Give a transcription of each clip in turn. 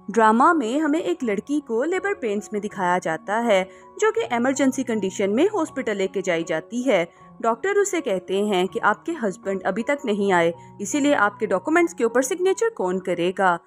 Drama में हमें एक लड़की को लेबर पेन्स में दिखाया जाता है जो कि इमरजेंसी कंडीशन में हॉस्पिटल लेके जाई जाती है। डॉक्टर उसे कहते हैं कि आपके हस्बैंड अभी तक नहीं आए, इसीलिए आपके डॉक्यूमेंट्स के ऊपर सिग्नेचर कौन करेगा।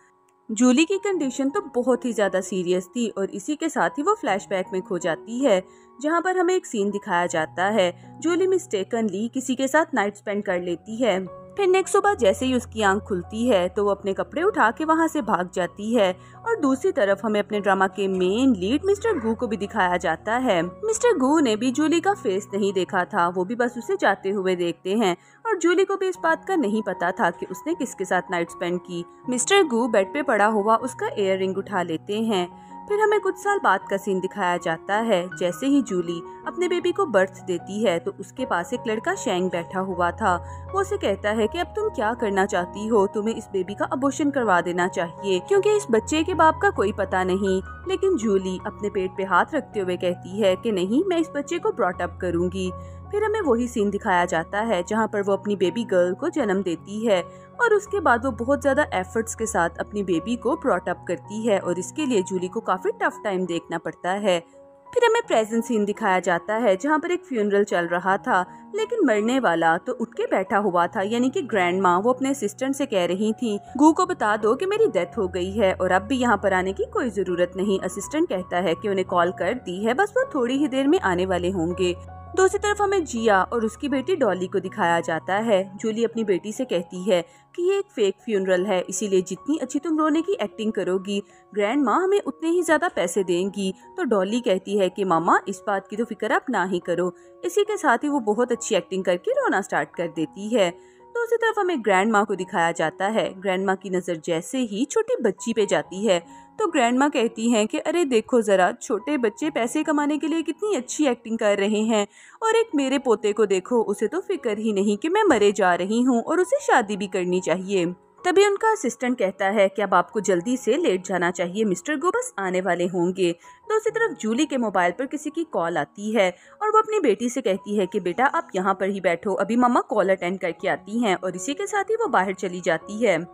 जूली की कंडीशन तो बहुत ही ज़्यादा सीरियस थी और इसी के साथ ही वो फ्लैशबैक में खो जाती है, जहाँ पर हमें एक सीन दिखाया जाता है। जूली मिस्टेकनली किसी के साथ नाइट स्पेंड कर लेती है। फिर नेक्स्ट सुबह जैसे ही उसकी आंख खुलती है तो वो अपने कपड़े उठा के वहाँ से भाग जाती है। और दूसरी तरफ हमें अपने ड्रामा के मेन लीड मिस्टर गू को भी दिखाया जाता है। मिस्टर गू ने भी जूली का फेस नहीं देखा था, वो भी बस उसे जाते हुए देखते हैं और जूली को भी इस बात का नहीं पता था कि उसने किसके साथ नाइट स्पेंड की। मिस्टर गू बेड पे पड़ा हुआ उसका इयर रिंग उठा लेते हैं। फिर हमें कुछ साल बाद का सीन दिखाया जाता है। जैसे ही जूली अपने बेबी को बर्थ देती है तो उसके पास एक लड़का शेंग बैठा हुआ था। वो उसे कहता है कि अब तुम क्या करना चाहती हो, तुम्हें इस बेबी का अबॉर्शन करवा देना चाहिए क्योंकि इस बच्चे के बाप का कोई पता नहीं। लेकिन जूली अपने पेट पे हाथ रखते हुए कहती है कि नहीं, मैं इस बच्चे को ब्रॉट अप करूंगी। फिर हमें वही सीन दिखाया जाता है जहाँ पर वो अपनी बेबी गर्ल को जन्म देती है और उसके बाद वो बहुत ज्यादा एफर्ट्स के साथ अपनी बेबी को ब्रॉट अप करती है और इसके लिए जूली को काफी टफ टाइम देखना पड़ता है। फिर हमें प्रेजेंट सीन दिखाया जाता है जहाँ पर एक फ्यूनरल चल रहा था, लेकिन मरने वाला तो उठ के बैठा हुआ था, यानी कि ग्रैंड माँ। वो अपने असिस्टेंट से कह रही थी, गू को बता दो कि मेरी डेथ हो गई है और अब भी यहाँ पर आने की कोई जरूरत नहीं। असिस्टेंट कहता है कि उन्हें कॉल कर दी है, बस वो थोड़ी ही देर में आने वाले होंगे। दूसरी तरफ हमें जिया और उसकी बेटी डॉली को दिखाया जाता है। जूली अपनी बेटी से कहती है कि ये एक फेक फ्यूनरल है, इसीलिए जितनी अच्छी तुम रोने की एक्टिंग करोगी ग्रैंड माँ हमें उतने ही ज्यादा पैसे देंगी। तो डॉली कहती है कि मामा इस बात की तो फिक्र आप ना ही करो। इसी के साथ ही वो बहुत अच्छी एक्टिंग करके रोना स्टार्ट कर देती है। दूसरी तरफ हमें ग्रैंड माँ को दिखाया जाता है। ग्रैंड माँ की नजर जैसे ही छोटी बच्ची पे जाती है तो ग्रैंड माँ कहती हैं कि अरे देखो जरा, छोटे बच्चे पैसे कमाने के लिए कितनी अच्छी एक्टिंग कर रहे हैं और एक मेरे पोते को देखो, उसे तो फिक्र ही नहीं कि मैं मरे जा रही हूँ और उसे शादी भी करनी चाहिए। तभी उनका असिस्टेंट कहता है कि अब आपको जल्दी से लेट जाना चाहिए, मिस्टर गो बस आने वाले होंगे। दूसरी तरफ जूली के मोबाइल पर किसी की कॉल आती है और वो अपनी बेटी से कहती है कि बेटा आप यहाँ पर ही बैठो, अभी मम्मा कॉल अटेंड करके आती हैं, और इसी के साथ ही वो बाहर चली जाती है।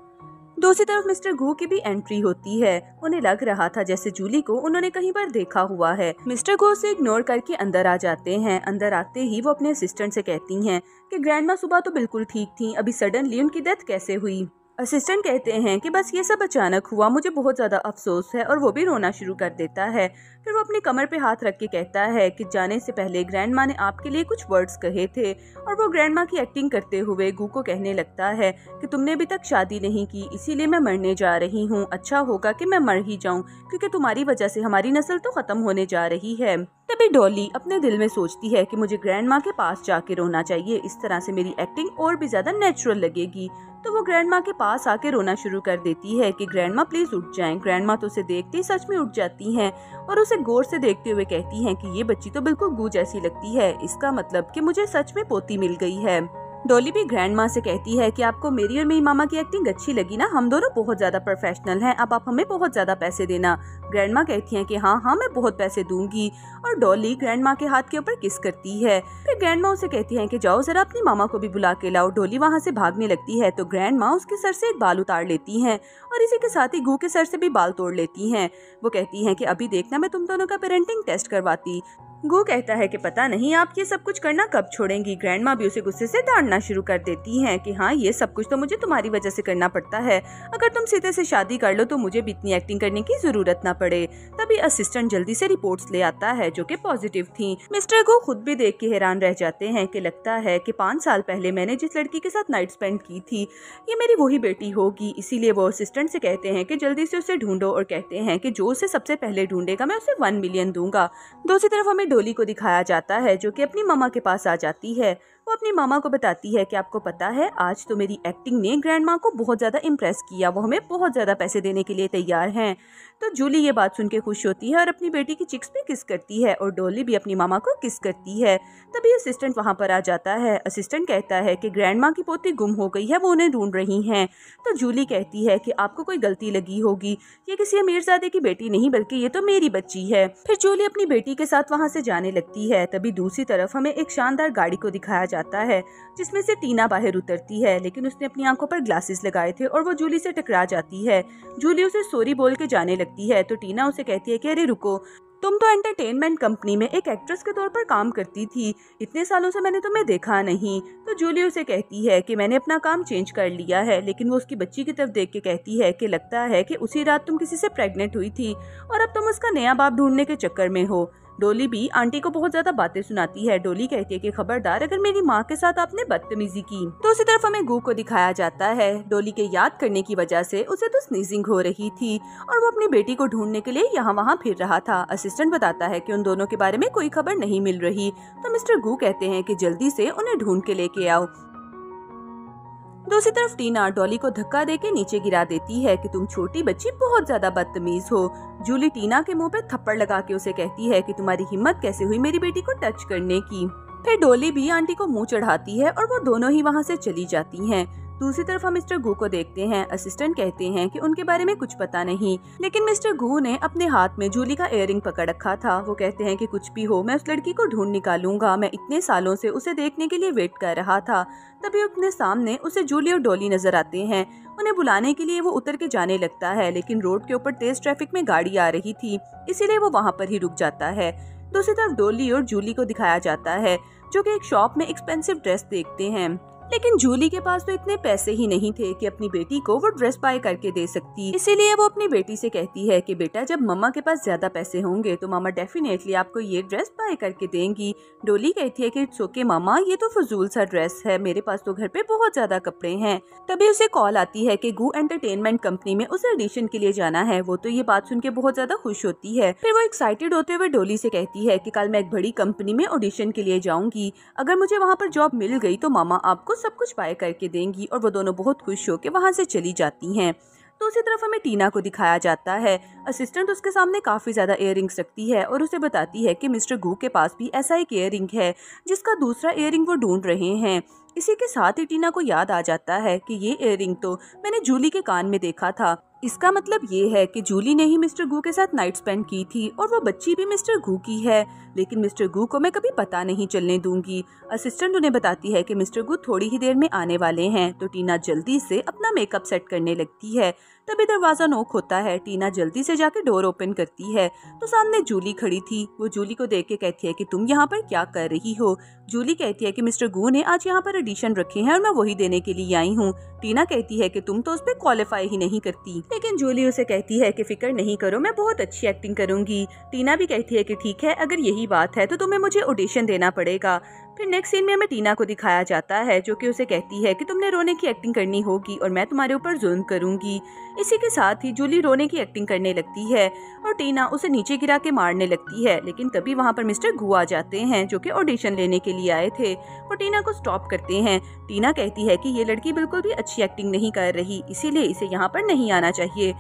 दूसरी तरफ मिस्टर गू की भी एंट्री होती है। उन्हें लग रहा था जैसे जूली को उन्होंने कहीं पर देखा हुआ है। मिस्टर गू उसे इग्नोर करके अंदर आ जाते हैं। अंदर आते ही वो अपने असिस्टेंट से कहती हैं कि ग्रैंडमा सुबह तो बिल्कुल ठीक थी, अभी सडनली उनकी डेथ कैसे हुई। असिस्टेंट कहते हैं कि बस ये सब अचानक हुआ, मुझे बहुत ज्यादा अफसोस है, और वो भी रोना शुरू कर देता है। फिर वो अपनी कमर पे हाथ रख के कहता है कि जाने से पहले ग्रैंड माँ ने आपके लिए कुछ वर्ड्स कहे थे, और वो ग्रैंड माँ की एक्टिंग करते हुए गू को कहने लगता है कि तुमने अभी तक शादी नहीं की, इसीलिए मैं मरने जा रही हूँ, अच्छा होगा कि मैं मर ही जाऊँ क्योंकि तुम्हारी वजह से हमारी नस्ल तो खत्म होने जा रही है। तभी डॉली अपने दिल में सोचती है कि मुझे ग्रैंड माँ के पास जाके रोना चाहिए, इस तरह से मेरी एक्टिंग और भी ज्यादा नेचुरल लगेगी। तो वो ग्रैंड माँ के पास आके रोना शुरू कर देती है कि ग्रैंड माँ प्लीज उठ जाएं। ग्रैंड माँ तो उसे देखते ही सच में उठ जाती हैं और उसे गौर से देखते हुए कहती हैं कि ये बच्ची तो बिल्कुल गू जैसी लगती है, इसका मतलब कि मुझे सच में पोती मिल गई है। डॉली भी ग्रैंड माँ से कहती है कि आपको मेरी और मेरी मामा की एक्टिंग अच्छी लगी ना, हम दोनों बहुत ज्यादा प्रोफेशनल हैं, अब आप हमें बहुत ज्यादा पैसे देना। ग्रैंड माँ कहती हैं कि हाँ हाँ मैं बहुत पैसे दूंगी, और डॉली ग्रैंड माँ के हाथ के ऊपर किस करती है। फिर ग्रैंड माँ उसे कहती हैं कि जाओ जरा अपनी मामा को भी बुला के लाओ। डॉली वहाँ से भागने लगती है तो ग्रैंड माँ उसके सर से एक बाल उतार लेती हैं और इसी के साथ ही गू के सर से भी बाल तोड़ लेती हैं। वो कहती हैं कि अभी देखना मैं तुम दोनों का पेरेंटिंग टेस्ट करवाती। गू कहता है कि पता नहीं आप ये सब कुछ करना कब छोड़ेंगी। ग्रैंड माँ भी उसे गुस्से से डांटना शुरू कर देती हैं कि हाँ ये सब कुछ तो मुझे तुम्हारी वजह से करना पड़ता है, अगर तुम सीधे से शादी कर लो तो मुझे भी इतनी एक्टिंग करने की जरूरत ना पड़े। तभी असिस्टेंट जल्दी से रिपोर्ट्स ले आता है जो कि पॉजिटिव थी। मिस्टर गू खुद भी देख के हैरान रह जाते हैं कि लगता है कि 5 साल पहले मैंने जिस लड़की के साथ नाइट स्पेंड की थी ये मेरी वही बेटी होगी। इसीलिए वो असिस्टेंट से कहते हैं कि जल्दी से उसे ढूंढो और कहते हैं कि जो उसे सबसे पहले ढूंढेगा मैं उसे 1 मिलियन दूंगा। दूसरी तरफ हमें डॉली को दिखाया जाता है जो कि अपनी मामा के पास आ जाती है। वो अपनी मामा को बताती है कि आपको पता है आज तो मेरी एक्टिंग ने ग्रैंड माँ को बहुत ज्यादा इम्प्रेस किया, वो हमें बहुत ज्यादा पैसे देने के लिए तैयार हैं। तो जूली ये बात सुन के खुश होती है और अपनी बेटी की चिक्स भी किस करती है और डॉली भी अपनी मामा को किस करती है। तभी असिस्टेंट वहाँ पर आ जाता है। असिस्टेंट कहता है कि ग्रैंड माँ की पोती गुम हो गई है, वो उन्हें ढूंढ रही हैं। तो जूली कहती है कि आपको कोई गलती लगी होगी, ये किसी अमीरजादे की बेटी नहीं बल्कि ये तो मेरी बच्ची है। फिर जूली अपनी बेटी के साथ वहाँ से जाने लगती है। तभी दूसरी तरफ हमें एक शानदार गाड़ी को दिखाया जाता है, जिसमें से टीना बाहर उतरती है, लेकिन उसने अपनी आंखों पर ग्लासेस लगाए थे और वो जूली से टकरा जाती है। जूली उसे सॉरी बोल के जाने लगती है तो टीना उसे कहती है कि अरे रुको, तुम तो एंटरटेनमेंट कंपनी में एक एक्ट्रेस के तौर पर काम करती थी, इतने सालों से मैंने तुम्हें देखा नहीं। तो जूली उसे कहती है कि मैंने अपना काम चेंज कर लिया है, लेकिन वो उसकी बच्ची की तरफ देख के कहती है कि लगता है कि उसी रात तुम किसी से प्रेग्नेंट हुई थी और अब तुम उसका नया बाप ढूंढने के चक्कर में हो। डोली भी आंटी को बहुत ज्यादा बातें सुनाती है। डोली कहती है कि खबरदार अगर मेरी माँ के साथ आपने बदतमीजी की। तो उसी तरफ हमें गू को दिखाया जाता है। डोली के याद करने की वजह से उसे तो स्नीजिंग हो रही थी और वो अपनी बेटी को ढूंढने के लिए यहाँ वहाँ फिर रहा था। असिस्टेंट बताता है कि उन दोनों के बारे में कोई खबर नहीं मिल रही, तो मिस्टर गू कहते हैं कि जल्दी से उन्हें ढूंढ के लेके आओ। दूसरी तरफ टीना डॉली को धक्का देके नीचे गिरा देती है कि तुम छोटी बच्ची बहुत ज्यादा बदतमीज हो। जूली टीना के मुंह पे थप्पड़ लगा के उसे कहती है कि तुम्हारी हिम्मत कैसे हुई मेरी बेटी को टच करने की। फिर डॉली भी आंटी को मुंह चढ़ाती है और वो दोनों ही वहाँ से चली जाती हैं। दूसरी तरफ हम मिस्टर गू को देखते हैं। असिस्टेंट कहते हैं कि उनके बारे में कुछ पता नहीं, लेकिन मिस्टर गू ने अपने हाथ में जूली का इयररिंग पकड़ रखा था। वो कहते हैं कि कुछ भी हो मैं उस लड़की को ढूंढ निकालूंगा, मैं इतने सालों से उसे देखने के लिए वेट कर रहा था। तभी अपने सामने उसे जूली और डॉली नजर आते हैं। उन्हें बुलाने के लिए वो उतर के जाने लगता है, लेकिन रोड के ऊपर तेज ट्रैफिक में गाड़ी आ रही थी, इसीलिए वो वहाँ पर ही रुक जाता है। दूसरी तरफ डॉली और जूली को दिखाया जाता है जो कि एक शॉप में एक्सपेंसिव ड्रेस देखते हैं, लेकिन जूली के पास तो इतने पैसे ही नहीं थे कि अपनी बेटी को वो ड्रेस बाय करके दे सकती। इसीलिए वो अपनी बेटी से कहती है कि बेटा जब मम्मा के पास ज्यादा पैसे होंगे तो मम्मा डेफिनेटली आपको ये ड्रेस बाय करके देंगी। डोली कहती है कि इट्स ओके मामा, ये तो फजूल सा ड्रेस है, मेरे पास तो घर पे बहुत ज्यादा कपड़े हैं। तभी उसे कॉल आती है कि गू एंटरटेनमेंट कंपनी में उसे ऑडिशन के लिए जाना है। वो तो ये बात सुन के बहुत ज्यादा खुश होती है। फिर वो एक्साइटेड होते हुए डोली से कहती है कि कल मैं एक बड़ी कंपनी में ऑडिशन के लिए जाऊंगी, अगर मुझे वहाँ पर जॉब मिल गई तो मामा आपको सब कुछ बाय करके देंगी। और वो दोनों बहुत खुश होकर वहाँ से चली जाती हैं। दूसरी तरफ हमें टीना को दिखाया जाता है। असिस्टेंट उसके सामने काफी ज्यादा इयररिंग्स रखती है और उसे बताती है कि मिस्टर गू के पास भी ऐसा एक इयररिंग है जिसका दूसरा इयररिंग वो ढूंढ रहे हैं। इसी के साथ ही टीना को याद आ जाता है कि ये इयररिंग तो मैंने जूली के कान में देखा था। इसका मतलब ये है कि जूली ने ही मिस्टर गू के साथ नाइट स्पेंड की थी और वो बच्ची भी मिस्टर गू की है, लेकिन मिस्टर गू को मैं कभी पता नहीं चलने दूंगी। असिस्टेंट उन्हें बताती है कि मिस्टर गू थोड़ी ही देर में आने वाले हैं, तो टीना जल्दी से अपना मेकअप सेट करने लगती है। तभी दरवाजा नॉक होता है। टीना जल्दी से जाके डोर ओपन करती है तो सामने जूली खड़ी थी। वो जूली को देख के कहती है कि तुम यहाँ पर क्या कर रही हो। जूली कहती है कि मिस्टर गू ने आज यहाँ पर ऑडिशन रखे हैं और मैं वही देने के लिए आई हूँ। टीना कहती है कि तुम तो उस पर क्वालिफाई ही नहीं करती, लेकिन जूली उसे कहती है कि फिक्र नहीं करो, मैं बहुत अच्छी एक्टिंग करूंगी। टीना भी कहती है कि ठीक है, अगर यही बात है तो तुम्हें मुझे ऑडिशन देना पड़ेगा। फिर नेक्स्ट सीन में हमें टीना को दिखाया जाता है जो कि उसे कहती है कि तुमने रोने की एक्टिंग करनी होगी और मैं तुम्हारे ऊपर जुल्म करूंगी। इसी के साथ ही जूली रोने की एक्टिंग करने लगती है और टीना उसे नीचे गिरा के मारने लगती है, लेकिन तभी वहाँ पर मिस्टर गू आ जाते हैं जो कि ऑडिशन लेने के लिए आए थे। वो टीना को स्टॉप करते हैं। टीना कहती है कि ये लड़की बिल्कुल भी अच्छी एक्टिंग नहीं कर रही, इसीलिए इसे यहाँ पर नहीं आना चाहिए।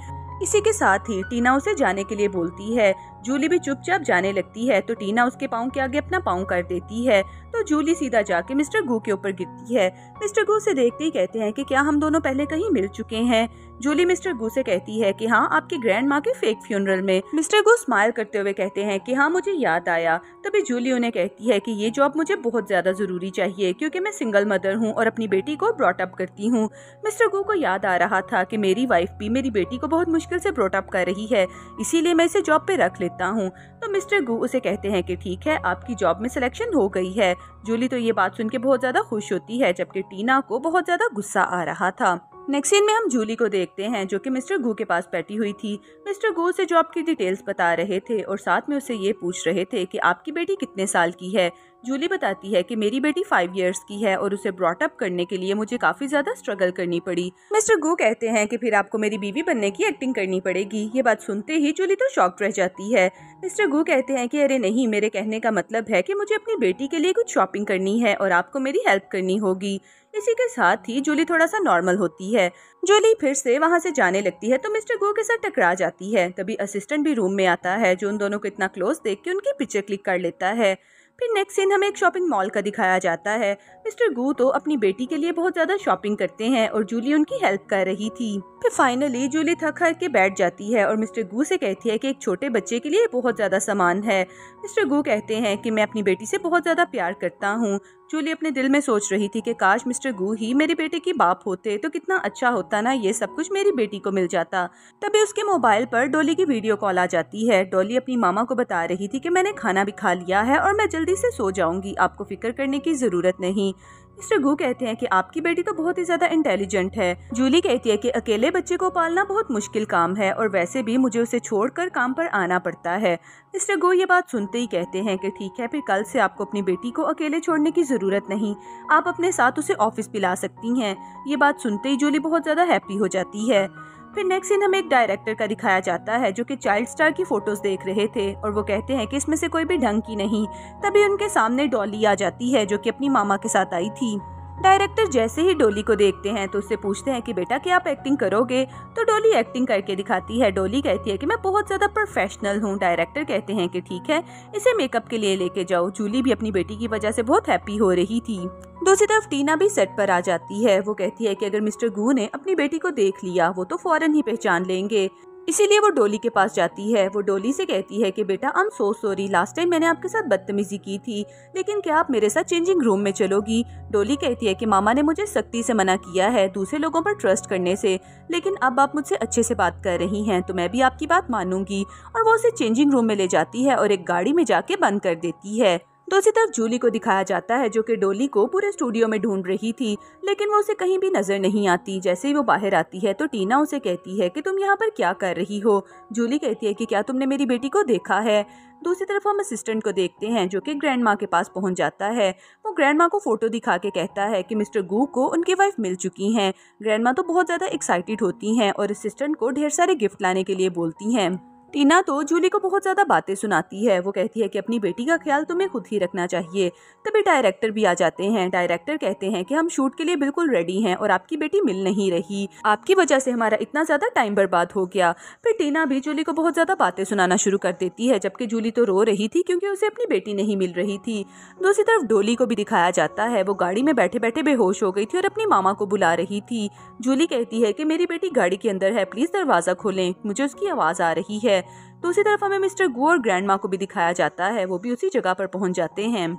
इसी के साथ ही टीना उसे जाने के लिए बोलती है। जूली भी चुपचाप जाने लगती है तो टीना उसके पाँव के आगे अपना पाँव कर देती है, तो जूली सीधा जाके मिस्टर गू के ऊपर गिरती है। मिस्टर गू से देखते ही कहते हैं कि क्या हम दोनों पहले कहीं मिल चुके हैं। जूली मिस्टर गू से कहती है कि हाँ, आपकी ग्रैंड माँ के फेक फ्यूनरल में। मिस्टर गू स्माइल करते हुए कहते हैं कि हाँ, मुझे याद आया। तभी जूली उन्हें कहती है कि ये जॉब मुझे बहुत ज्यादा जरूरी चाहिए क्योंकि मैं सिंगल मदर हूँ और अपनी बेटी को ब्रॉट अप करती हूँ। मिस्टर गू को याद आ रहा था कि मेरी वाइफ भी मेरी बेटी को बहुत मुश्किल से ब्रॉट अप कर रही है, इसीलिए मैं इसे जॉब पे रख लेता हूँ। तो मिस्टर गू उसे कहते हैं कि ठीक है, आपकी जॉब में सिलेक्शन हो गई है। जूली तो ये बात सुन के बहुत ज्यादा खुश होती है, जबकि टीना को बहुत ज्यादा गुस्सा आ रहा था। नेक्स्ट सीन में हम जूली को देखते हैं जो कि मिस्टर गू के पास बैठी हुई थी। मिस्टर गू से जॉब की डिटेल्स बता रहे थे और साथ में उससे ये पूछ रहे थे कि आपकी बेटी कितने साल की है। जूली बताती है कि मेरी बेटी 5 इयर्स की है और उसे ब्रॉट अप करने के लिए मुझे काफी ज्यादा स्ट्रगल करनी पड़ी। मिस्टर गू कहते हैं कि फिर आपको मेरी बीवी बनने की एक्टिंग करनी पड़ेगी। ये बात सुनते ही जूली तो शॉक्ड रह जाती है। मिस्टर गू कहते हैं कि अरे नहीं, मेरे कहने का मतलब है कि मुझे अपनी बेटी के लिए कुछ शॉपिंग करनी है और आपको मेरी हेल्प करनी होगी। इसी के साथ ही जूली थोड़ा सा नॉर्मल होती है। जूली फिर से वहाँ से जाने लगती है तो मिस्टर गू के साथ टकरा जाती है। तभी असिस्टेंट भी रूम में आता है जो उन दोनों को इतना क्लोज देख के उनकी पिक्चर क्लिक कर लेता है। फिर नेक्स्ट सीन हमें एक शॉपिंग मॉल का दिखाया जाता है। मिस्टर गू तो अपनी बेटी के लिए बहुत ज्यादा शॉपिंग करते हैं और जूली उनकी हेल्प कर रही थी। फिर फाइनली जूली थक हार के बैठ जाती है और मिस्टर गू से कहती है कि एक छोटे बच्चे के लिए बहुत ज्यादा सामान है। मिस्टर गू कहते हैं कि मैं अपनी बेटी से बहुत ज्यादा प्यार करता हूँ। जूली अपने दिल में सोच रही थी कि काश मिस्टर गू ही मेरी बेटे की बाप होते तो कितना अच्छा होता ना, ये सब कुछ मेरी बेटी को मिल जाता। तभी उसके मोबाइल पर डॉली की वीडियो कॉल आ जाती है। डॉली अपनी मामा को बता रही थी कि मैंने खाना भी खा लिया है और मैं जल्दी से सो जाऊंगी, आपको फिक्र करने की जरूरत नहीं। मिस्टर गू कहते हैं कि आपकी बेटी तो बहुत ही ज्यादा इंटेलिजेंट है। जूली कहती है कि अकेले बच्चे को पालना बहुत मुश्किल काम है और वैसे भी मुझे उसे छोड़कर काम पर आना पड़ता है। मिस्टर गू ये बात सुनते ही कहते हैं कि ठीक है, फिर कल से आपको अपनी बेटी को अकेले छोड़ने की जरूरत नहीं, आप अपने साथ उसे ऑफिस भी ला सकती हैं। ये बात सुनते ही जूली बहुत ज्यादा हैप्पी हो जाती है। फिर नेक्स्ट सीन हमें एक डायरेक्टर का दिखाया जाता है जो कि चाइल्ड स्टार की फोटोज देख रहे थे और वो कहते हैं कि इसमें से कोई भी ढंग की नहीं। तभी उनके सामने डॉली आ जाती है जो कि अपनी मामा के साथ आई थी। डायरेक्टर जैसे ही डॉली को देखते हैं तो उससे पूछते हैं कि बेटा क्या आप एक्टिंग करोगे, तो डॉली एक्टिंग करके दिखाती है। डॉली कहती है कि मैं बहुत ज्यादा प्रोफेशनल हूँ। डायरेक्टर कहते हैं कि ठीक है, इसे मेकअप के लिए लेके जाओ। जूली भी अपनी बेटी की वजह से बहुत हैप्पी हो रही थी। दूसरी तरफ टीना भी सेट पर आ जाती है। वो कहती है कि अगर मिस्टर गू ने अपनी बेटी को देख लिया वो तो फौरन ही पहचान लेंगे, इसीलिए वो डॉली के पास जाती है। वो डॉली से कहती है कि बेटा आई am so sorry, last time मैंने आपके साथ बदतमीजी की थी, लेकिन क्या आप मेरे साथ चेंजिंग रूम में चलोगी। डॉली कहती है कि मामा ने मुझे सख्ती से मना किया है दूसरे लोगों पर ट्रस्ट करने से, लेकिन अब आप मुझसे अच्छे से बात कर रही हैं तो मैं भी आपकी बात मानूंगी। और वो उसे चेंजिंग रूम में ले जाती है और एक गाड़ी में जाके बंद कर देती है। दूसरी तरफ जूली को दिखाया जाता है जो कि डॉली को पूरे स्टूडियो में ढूंढ रही थी, लेकिन वो उसे कहीं भी नजर नहीं आती। जैसे ही वो बाहर आती है तो टीना उसे कहती है कि तुम यहाँ पर क्या कर रही हो। जूली कहती है कि क्या तुमने मेरी बेटी को देखा है। दूसरी तरफ हम असिस्टेंट को देखते हैं जो कि ग्रैंड माँ के पास पहुंच जाता है। वो ग्रैंड माँ को फोटो दिखा के कहता है कि मिस्टर गू को उनकी वाइफ मिल चुकी हैं। ग्रैंड माँ तो बहुत ज्यादा एक्साइटेड होती हैं और असिस्टेंट को ढेर सारे गिफ्ट लाने के लिए बोलती हैं। टीना तो जूली को बहुत ज्यादा बातें सुनाती है। वो कहती है कि अपनी बेटी का ख्याल तुम्हें खुद ही रखना चाहिए। तभी डायरेक्टर भी आ जाते हैं। डायरेक्टर कहते हैं कि हम शूट के लिए बिल्कुल रेडी हैं और आपकी बेटी मिल नहीं रही, आपकी वजह से हमारा इतना ज्यादा टाइम बर्बाद हो गया। फिर टीना भी जूली को बहुत ज्यादा बातें सुनाना शुरू कर देती है, जबकि जूली तो रो रही थी क्योंकि उसे अपनी बेटी नहीं मिल रही थी। दूसरी तरफ डॉली को भी दिखाया जाता है। वो गाड़ी में बैठे बैठे बेहोश हो गई थी और अपनी मामा को बुला रही थी। जूली कहती है कि मेरी बेटी गाड़ी के अंदर है, प्लीज दरवाजा खोलें, मुझे उसकी आवाज आ रही है। दूसरी तरफ हमें मिस्टर गू और ग्रैंड माँ को भी दिखाया जाता है। वो भी उसी जगह पर पहुंच जाते हैं।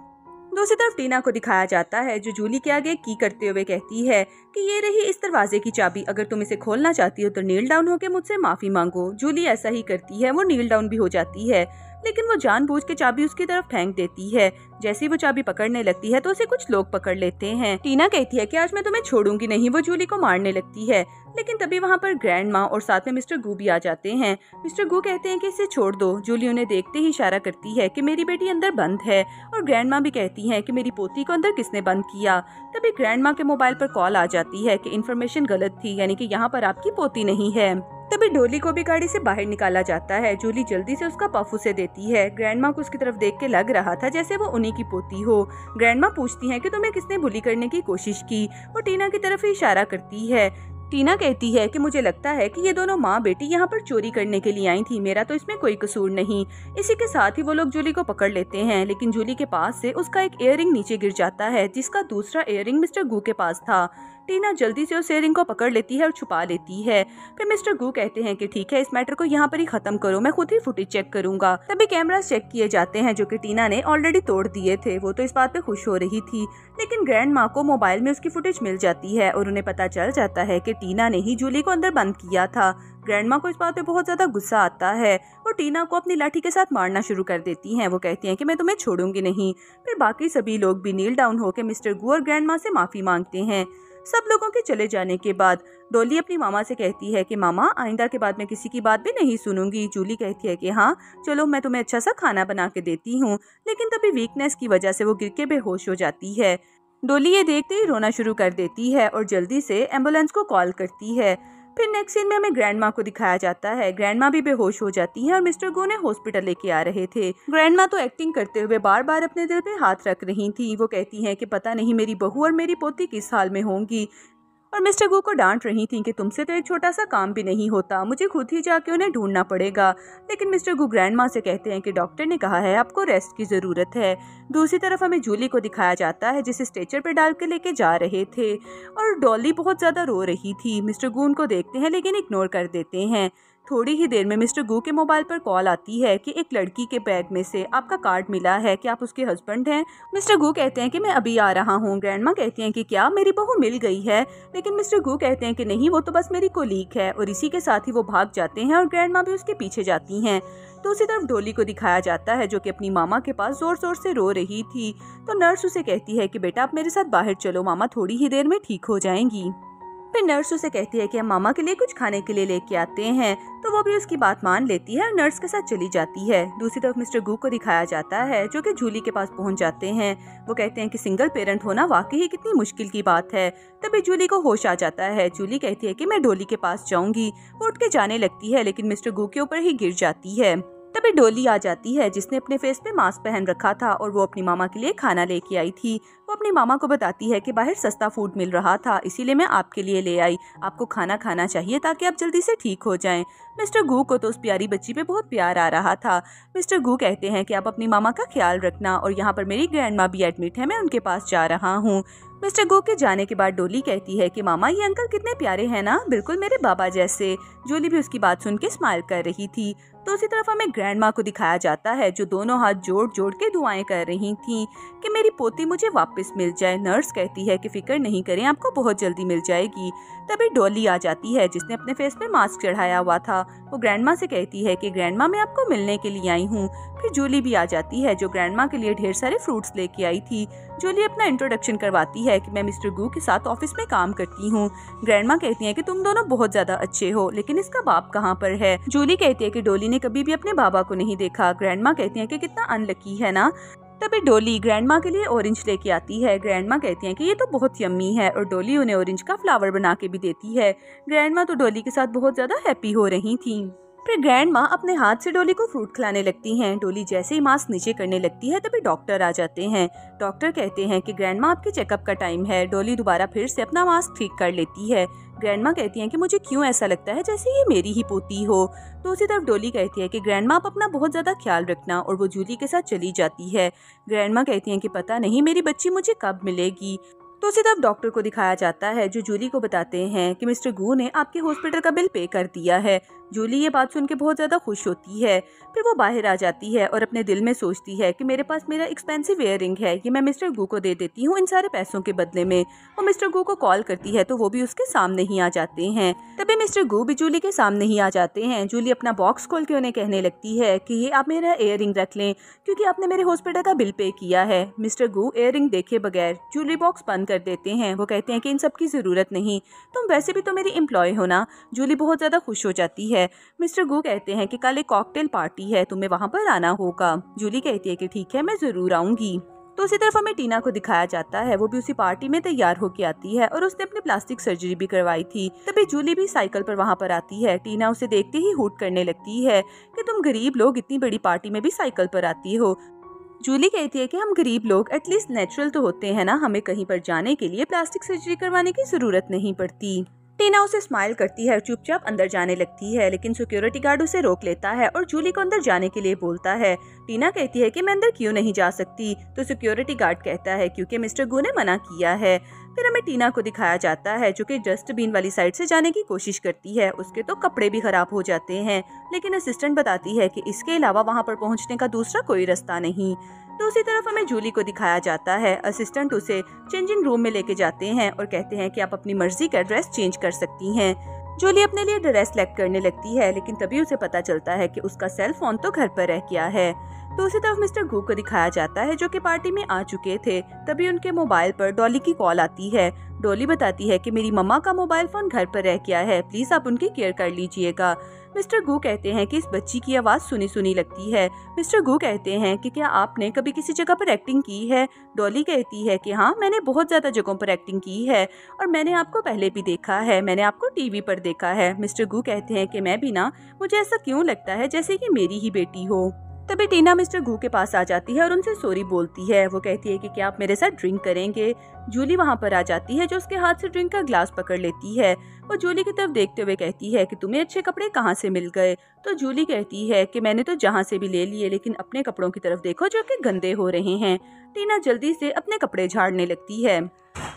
दूसरी तरफ टीना को दिखाया जाता है जो जूली के आगे की करते हुए कहती है कि ये रही इस दरवाजे की चाबी, अगर तुम इसे खोलना चाहती हो तो नील डाउन होकर मुझसे माफी मांगो। जूली ऐसा ही करती है, वो नील डाउन भी हो जाती है, लेकिन वो जानबूझ के चाबी उसकी तरफ फेंक देती है। जैसे ही वो चाबी पकड़ने लगती है तो उसे कुछ लोग पकड़ लेते हैं। टीना कहती है कि आज मैं तुम्हें छोड़ूंगी नहीं। वो जूली को मारने लगती है, लेकिन तभी वहाँ पर ग्रैंड माँ और साथ में मिस्टर गू भी आ जाते हैं। मिस्टर गू कहते हैं कि इसे छोड़ दो। जूली उन्हें देखते ही इशारा करती है कि मेरी बेटी अंदर बंद है, और ग्रैंड माँ भी कहती है कि मेरी पोती को अंदर किसने बंद किया। तभी ग्रैंड माँ के मोबाइल पर कॉल आ जाती है कि इन्फॉर्मेशन गलत थी, यानी कि यहाँ पर आपकी पोती नहीं है। तभी डॉली को भी गाड़ी से बाहर निकाला जाता है। जूली जल्दी से उसका पफ उसे देती है। ग्रैंड माँ को उसकी तरफ देख के लग रहा था जैसे वो उन्हीं की पोती हो। ग्रैंड माँ पूछती है कि तुम्हें किसने बुली करने की कोशिश की। वो टीना की तरफ ही इशारा करती है। टीना कहती है कि मुझे लगता है कि ये दोनों माँ बेटी यहाँ पर चोरी करने के लिए आई थी, मेरा तो इसमें कोई कसूर नहीं। इसी के साथ ही वो लोग जूली को पकड़ लेते हैं, लेकिन जूली के पास से उसका एक इयररिंग नीचे गिर जाता है जिसका दूसरा इयररिंग मिस्टर गू के पास था। टीना जल्दी से उस इयररिंग को पकड़ लेती है और छुपा लेती है। फिर मिस्टर गू कहते हैं कि ठीक है, इस मैटर को यहाँ पर ही खत्म करो, मैं खुद ही फुटेज चेक करूंगा। तभी कैमरास चेक किए जाते हैं जो कि टीना ने ऑलरेडी तोड़ दिए थे। वो तो इस बात पे खुश हो रही थी, लेकिन ग्रैंड माँ को मोबाइल में उसकी फुटेज मिल जाती है और उन्हें पता चल जाता है कि टीना ने ही जूली को अंदर बंद किया था। ग्रैंड माँ को इस बात पे बहुत ज्यादा गुस्सा आता है। वो टीना को अपनी लाठी के साथ मारना शुरू कर देती हैं। वो कहती हैं कि मैं तुम्हें छोड़ूंगी नहीं। फिर बाकी सभी लोग भी नील डाउन होकर मिस्टर गू और ग्रैंड माँ से माफी मांगते हैं। सब लोगों के चले जाने के बाद डॉली अपनी मामा से कहती है कि मामा, आइंदा के बाद मैं किसी की बात भी नहीं सुनूंगी। जूली कहती है कि हाँ चलो, मैं तुम्हें अच्छा सा खाना बना के देती हूँ, लेकिन तभी वीकनेस की वजह से वो गिर के बेहोश हो जाती है। डॉली ये देखते ही रोना शुरू कर देती है और जल्दी से एम्बुलेंस को कॉल करती है। फिर नेक्स्ट सीन में हमें ग्रैंड माँ को दिखाया जाता है। ग्रैंड माँ भी बेहोश हो जाती है और मिस्टर गो ने हॉस्पिटल लेके आ रहे थे। ग्रैंड माँ तो एक्टिंग करते हुए बार बार अपने दिल पे हाथ रख रही थी। वो कहती हैं कि पता नहीं मेरी बहू और मेरी पोती किस हाल में होंगी, और मिस्टर गू को डांट रही थी कि तुमसे तो एक छोटा सा काम भी नहीं होता, मुझे खुद ही जाके उन्हें ढूंढना पड़ेगा। लेकिन मिस्टर गू ग्रैंड माँ से कहते हैं कि डॉक्टर ने कहा है आपको रेस्ट की ज़रूरत है। दूसरी तरफ हमें जूली को दिखाया जाता है जिसे स्ट्रेचर पे डाल के लेके जा रहे थे और डॉली बहुत ज़्यादा रो रही थी। मिस्टर गू उनको देखते हैं लेकिन इग्नोर कर देते हैं। थोड़ी ही देर में मिस्टर गू के मोबाइल पर कॉल आती है कि एक लड़की के बैग में से आपका कार्ड मिला है कि आप उसके हस्बैंड हैं। मिस्टर गू कहते हैं कि मैं अभी आ रहा हूँ। ग्रैंड माँ कहती हैं कि क्या मेरी बहू मिल गई है, लेकिन मिस्टर गू कहते हैं कि नहीं, वो तो बस मेरी कोलीग है। और इसी के साथ ही वो भाग जाते हैं और ग्रैंड माँ भी उसके पीछे जाती हैं। दूसरी तरफ डॉली को दिखाया जाता है जो कि अपनी मामा के पास जोर जोर से रो रही थी। तो नर्स उसे कहती है कि बेटा आप मेरे साथ बाहर चलो, मामा थोड़ी ही देर में ठीक हो जाएंगी। फिर नर्स उसे कहती है कि हम मामा के लिए कुछ खाने के लिए लेके आते हैं, तो वो भी उसकी बात मान लेती है और नर्स के साथ चली जाती है। दूसरी तरफ मिस्टर गू को दिखाया जाता है जो कि जूली के पास पहुंच जाते हैं। वो कहते हैं कि सिंगल पेरेंट होना वाकई ही कितनी मुश्किल की बात है। तभी जूली को होश आ जाता है। जूली कहती है कि मैं डॉली के पास जाऊंगी। वो उठ के जाने लगती है लेकिन मिस्टर गू के ऊपर ही गिर जाती है। तभी डॉली आ जाती है जिसने अपने फेस पे मास्क पहन रखा था और वो अपनी मामा के लिए खाना लेके आई थी। वो अपनी मामा को बताती है कि बाहर सस्ता फूड मिल रहा था, इसीलिए मैं आपके लिए ले आई। आपको खाना खाना चाहिए ताकि आप जल्दी से ठीक हो जाएं। मिस्टर गू को तो उस प्यारी बच्ची पे बहुत प्यार आ रहा था। मिस्टर गू कहते हैं कि आप अपनी मामा का ख्याल रखना और यहाँ पर मेरी ग्रैंड माँ भी एडमिट है, मैं उनके पास जा रहा हूँ। मिस्टर गू के जाने के बाद डॉली कहती है कि मामा ये अंकल कितने प्यारे हैं ना, बिल्कुल मेरे बाबा जैसे। जूली भी उसकी बात सुन के स्माइल कर रही थी। तो उसी तरफ हमें ग्रैंड माँ को दिखाया जाता है जो दोनों हाथ जोड़ जोड़ के दुआएं कर रही थी कि मेरी पोती मुझे वापस मिल जाए। नर्स कहती है कि फिक्र नहीं करें, आपको बहुत जल्दी मिल जाएगी। तभी डॉली आ जाती है जिसने अपने फेस पे मास्क चढ़ाया हुआ था। वो ग्रैंड माँ से कहती है कि ग्रैंड माँ मैं आपको मिलने के लिए आई हूँ। फिर जूली भी आ जाती है जो ग्रैंड माँ के लिए ढेर सारे फ्रूट्स लेके आई थी। जूली अपना इंट्रोडक्शन करवाती है कि मैं मिस्टर गू के साथ ऑफिस में काम करती हूँ। ग्रैंड माँ कहती है कि तुम दोनों बहुत ज्यादा अच्छे हो, लेकिन इसका बाप कहाँ पर है। जूली कहती है कि डॉली ने कभी भी अपने बाबा को नहीं देखा। ग्रैंड माँ कहती है कि कितना अनलकी है ना। तभी डॉली ग्रैंड माँ के लिए ऑरेंज लेके आती है। ग्रैंड माँ कहती है कि ये तो बहुत यम्मी है और डॉली उन्हें ऑरेंज का फ्लावर बना के भी देती है। ग्रैंड माँ तो डॉली के साथ बहुत ज्यादा हैप्पी हो रही थी। फिर ग्रैंड माँ अपने हाथ से डॉली को फ्रूट खिलाने लगती हैं। डॉली जैसे ही मास्क नीचे करने लगती है तभी डॉक्टर आ जाते हैं। डॉक्टर कहते हैं कि ग्रैंड माँ आपके चेकअप का टाइम है। डॉली दोबारा फिर से अपना मास्क ठीक कर लेती है। ग्रैंड माँ कहती हैं कि मुझे क्यों ऐसा लगता है जैसे ये मेरी ही पोती हो। तो उसी तरफ डॉली कहती है कि ग्रैंड माँ आप अपना बहुत ज्यादा ख्याल रखना और वो जूली के साथ चली जाती है। ग्रैंड माँ कहती हैं कि पता नहीं मेरी बच्ची मुझे कब मिलेगी। तो उसी तरफ डॉक्टर को दिखाया जाता है जो जूली को बताते हैं कि मिस्टर गू ने आपके हॉस्पिटल का बिल पे कर दिया है। जूली ये बात सुन के बहुत ज्यादा खुश होती है। फिर वो बाहर आ जाती है और अपने दिल में सोचती है कि मेरे पास मेरा एक्सपेंसिव इयररिंग है, ये मैं मिस्टर गू को दे देती हूँ इन सारे पैसों के बदले में। वो मिस्टर गू को कॉल करती है तो वो भी उसके सामने ही आ जाते हैं। तभी मिस्टर गू भी जूली के सामने ही आ जाते हैं। जूली अपना बॉक्स खोल के उन्हें कहने लगती है कि ये आप मेरा इयररिंग रख लें क्योंकि आपने मेरे हॉस्पिटल का बिल पे किया है। मिस्टर गू इयररिंग देखे बगैर जूली बॉक्स बंद कर देते हैं। वो कहते हैं कि इन सब की जरूरत नहीं, तुम वैसे भी तो मेरी एम्प्लॉय हो ना। जूली बहुत ज्यादा खुश हो जाती है। मिस्टर गू कहते हैं कि कल एक कॉकटेल पार्टी है, तुम्हें वहाँ पर आना होगा। जूली कहती है कि ठीक है, मैं जरूर आऊंगी। तो उसी तरफ हमें टीना को दिखाया जाता है। वो भी उसी पार्टी में तैयार होके आती है और उसने अपनी प्लास्टिक सर्जरी भी करवाई थी। तभी जूली भी साइकिल पर वहाँ पर आती है। टीना उसे देखते ही हुट करने लगती है कि तुम गरीब लोग इतनी बड़ी पार्टी में भी साइकिल पर आती हो। जूली कहती है कि हम गरीब लोग एटलीस्ट नेचुरल तो होते हैं ना, हमें कहीं पर जाने के लिए प्लास्टिक सर्जरी करवाने की जरूरत नहीं पड़ती। टीना उसे स्माइल करती है और चुपचाप अंदर जाने लगती है, लेकिन सिक्योरिटी गार्ड उसे रोक लेता है और जूली को अंदर जाने के लिए बोलता है। टीना कहती है कि मैं अंदर क्यों नहीं जा सकती, तो सिक्योरिटी गार्ड कहता है क्योंकि मिस्टर गू ने मना किया है। फिर हमें टीना को दिखाया जाता है जो कि डस्टबिन वाली साइड से जाने की कोशिश करती है। उसके तो कपड़े भी खराब हो जाते हैं, लेकिन असिस्टेंट बताती है कि इसके अलावा वहाँ पर पहुँचने का दूसरा कोई रास्ता नहीं। तो उसी तरफ हमें जूली को दिखाया जाता है। असिस्टेंट उसे चेंजिंग रूम में लेके जाते हैं और कहते हैं कि आप अपनी मर्जी का ड्रेस चेंज कर सकती हैं। जूली अपने लिए ड्रेस सेलेक्ट करने लगती है, लेकिन तभी उसे पता चलता है कि उसका सेल फोन तो घर पर रह गया है। तो उसी तरफ मिस्टर गू को दिखाया जाता है जो कि पार्टी में आ चुके थे। तभी उनके मोबाइल पर डॉली की कॉल आती है। डॉली बताती है कि मेरी मम्मा का मोबाइल फोन घर पर रह गया है, प्लीज आप उनकी केयर कर लीजिएगा। मिस्टर गू कहते हैं कि इस बच्ची की आवाज सुनी सुनी लगती है। मिस्टर गू कहते हैं कि क्या आपने कभी किसी जगह पर एक्टिंग की है। डॉली कहती है कि हाँ, मैंने बहुत ज्यादा जगहों पर एक्टिंग की है और मैंने आपको पहले भी देखा है, मैंने आपको टीवी पर देखा है। मिस्टर गू कहते हैं कि मैं भी ना, मुझे ऐसा क्यों लगता है जैसे कि मेरी ही बेटी हो। तभी टीना मिस्टर गू के पास आ जाती है और उनसे सॉरी बोलती है। वो कहती है कि क्या आप मेरे साथ ड्रिंक करेंगे। जूली वहाँ पर आ जाती है जो उसके हाथ से ड्रिंक का ग्लास पकड़ लेती है। वो जूली की तरफ देखते हुए कहती है कि तुम्हें अच्छे कपड़े कहाँ से मिल गए। तो जूली कहती है कि मैंने तो जहाँ से भी ले लिए, लेकिन अपने कपड़ों की तरफ देखो जो कि गंदे हो रहे हैं। टीना जल्दी से अपने कपड़े झाड़ने लगती है।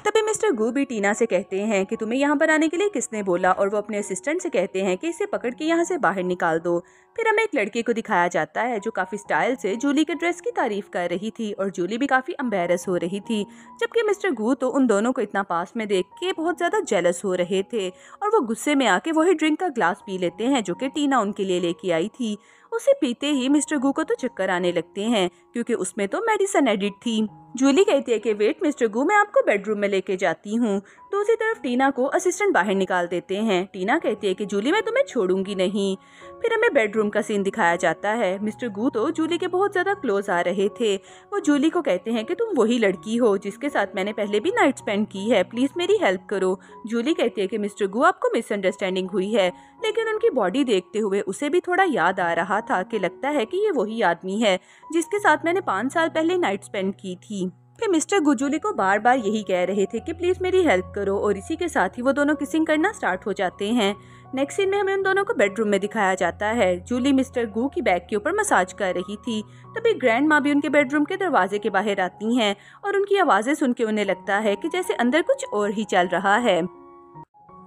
तभी मिस्टर गू भी टीना से कहते हैं कि तुम्हें यहाँ पर आने के लिए किसने बोला, और वो अपने असिस्टेंट से कहते हैं कि इसे पकड़ के यहाँ से बाहर निकाल दो। फिर हमें एक लड़के को दिखाया जाता है जो काफी स्टाइल से जूली के ड्रेस की तारीफ कर रही थी और जूली भी काफी एम्बैरस हो रही थी, जबकि मिस्टर गू तो उन दोनों को इतना पास में देख के बहुत ज्यादा जेलस हो रहे थे और वो गुस्से में आके वही ड्रिंक का ग्लास पी लेते हैं जो कि टीना उनके लिए लेके आई थी। उसे पीते ही मिस्टर गू को तो चक्कर आने लगते हैं क्योंकि उसमें तो मेडिसिन एडिट थी। जूली कहती है कि वेट मिस्टर गू, मैं आपको बेडरूम में लेके जाती हूँ। दूसरी तरफ टीना को असिस्टेंट बाहर निकाल देते हैं। टीना कहती है कि जूली मैं तुम्हें छोड़ूंगी नहीं। फिर हमें बेडरूम का सीन दिखाया जाता है। मिस्टर गू तो जूली के बहुत ज्यादा क्लोज आ रहे थे। वो जूली को कहते हैं कि तुम वही लड़की हो जिसके साथ मैंने पहले भी नाइट स्पेंड की है, प्लीज मेरी हेल्प करो। जूली कहती है कि मिस्टर गू आपको मिसअंडरस्टैंडिंग हुई है, लेकिन उनकी बॉडी देखते हुए उसे भी थोड़ा याद आ रहा था कि लगता है कि ये वही आदमी है जिसके साथ मैंने 5 साल पहले नाइट स्पेंड की थी। फिर मिस्टर गू जूली को बार बार यही कह रहे थे कि प्लीज मेरी हेल्प करो, और इसी के साथ ही वो दोनों किसिंग करना स्टार्ट हो जाते हैं। नेक्स्ट सीन में हमें उन दोनों को बेडरूम में दिखाया जाता है। जूली मिस्टर गू की बैक के ऊपर मसाज कर रही थी। तभी ग्रैंड माँ भी उनके बेडरूम के दरवाजे के बाहर आती हैं और उनकी आवाजें सुन के उन्हें लगता है कि जैसे अंदर कुछ और ही चल रहा है।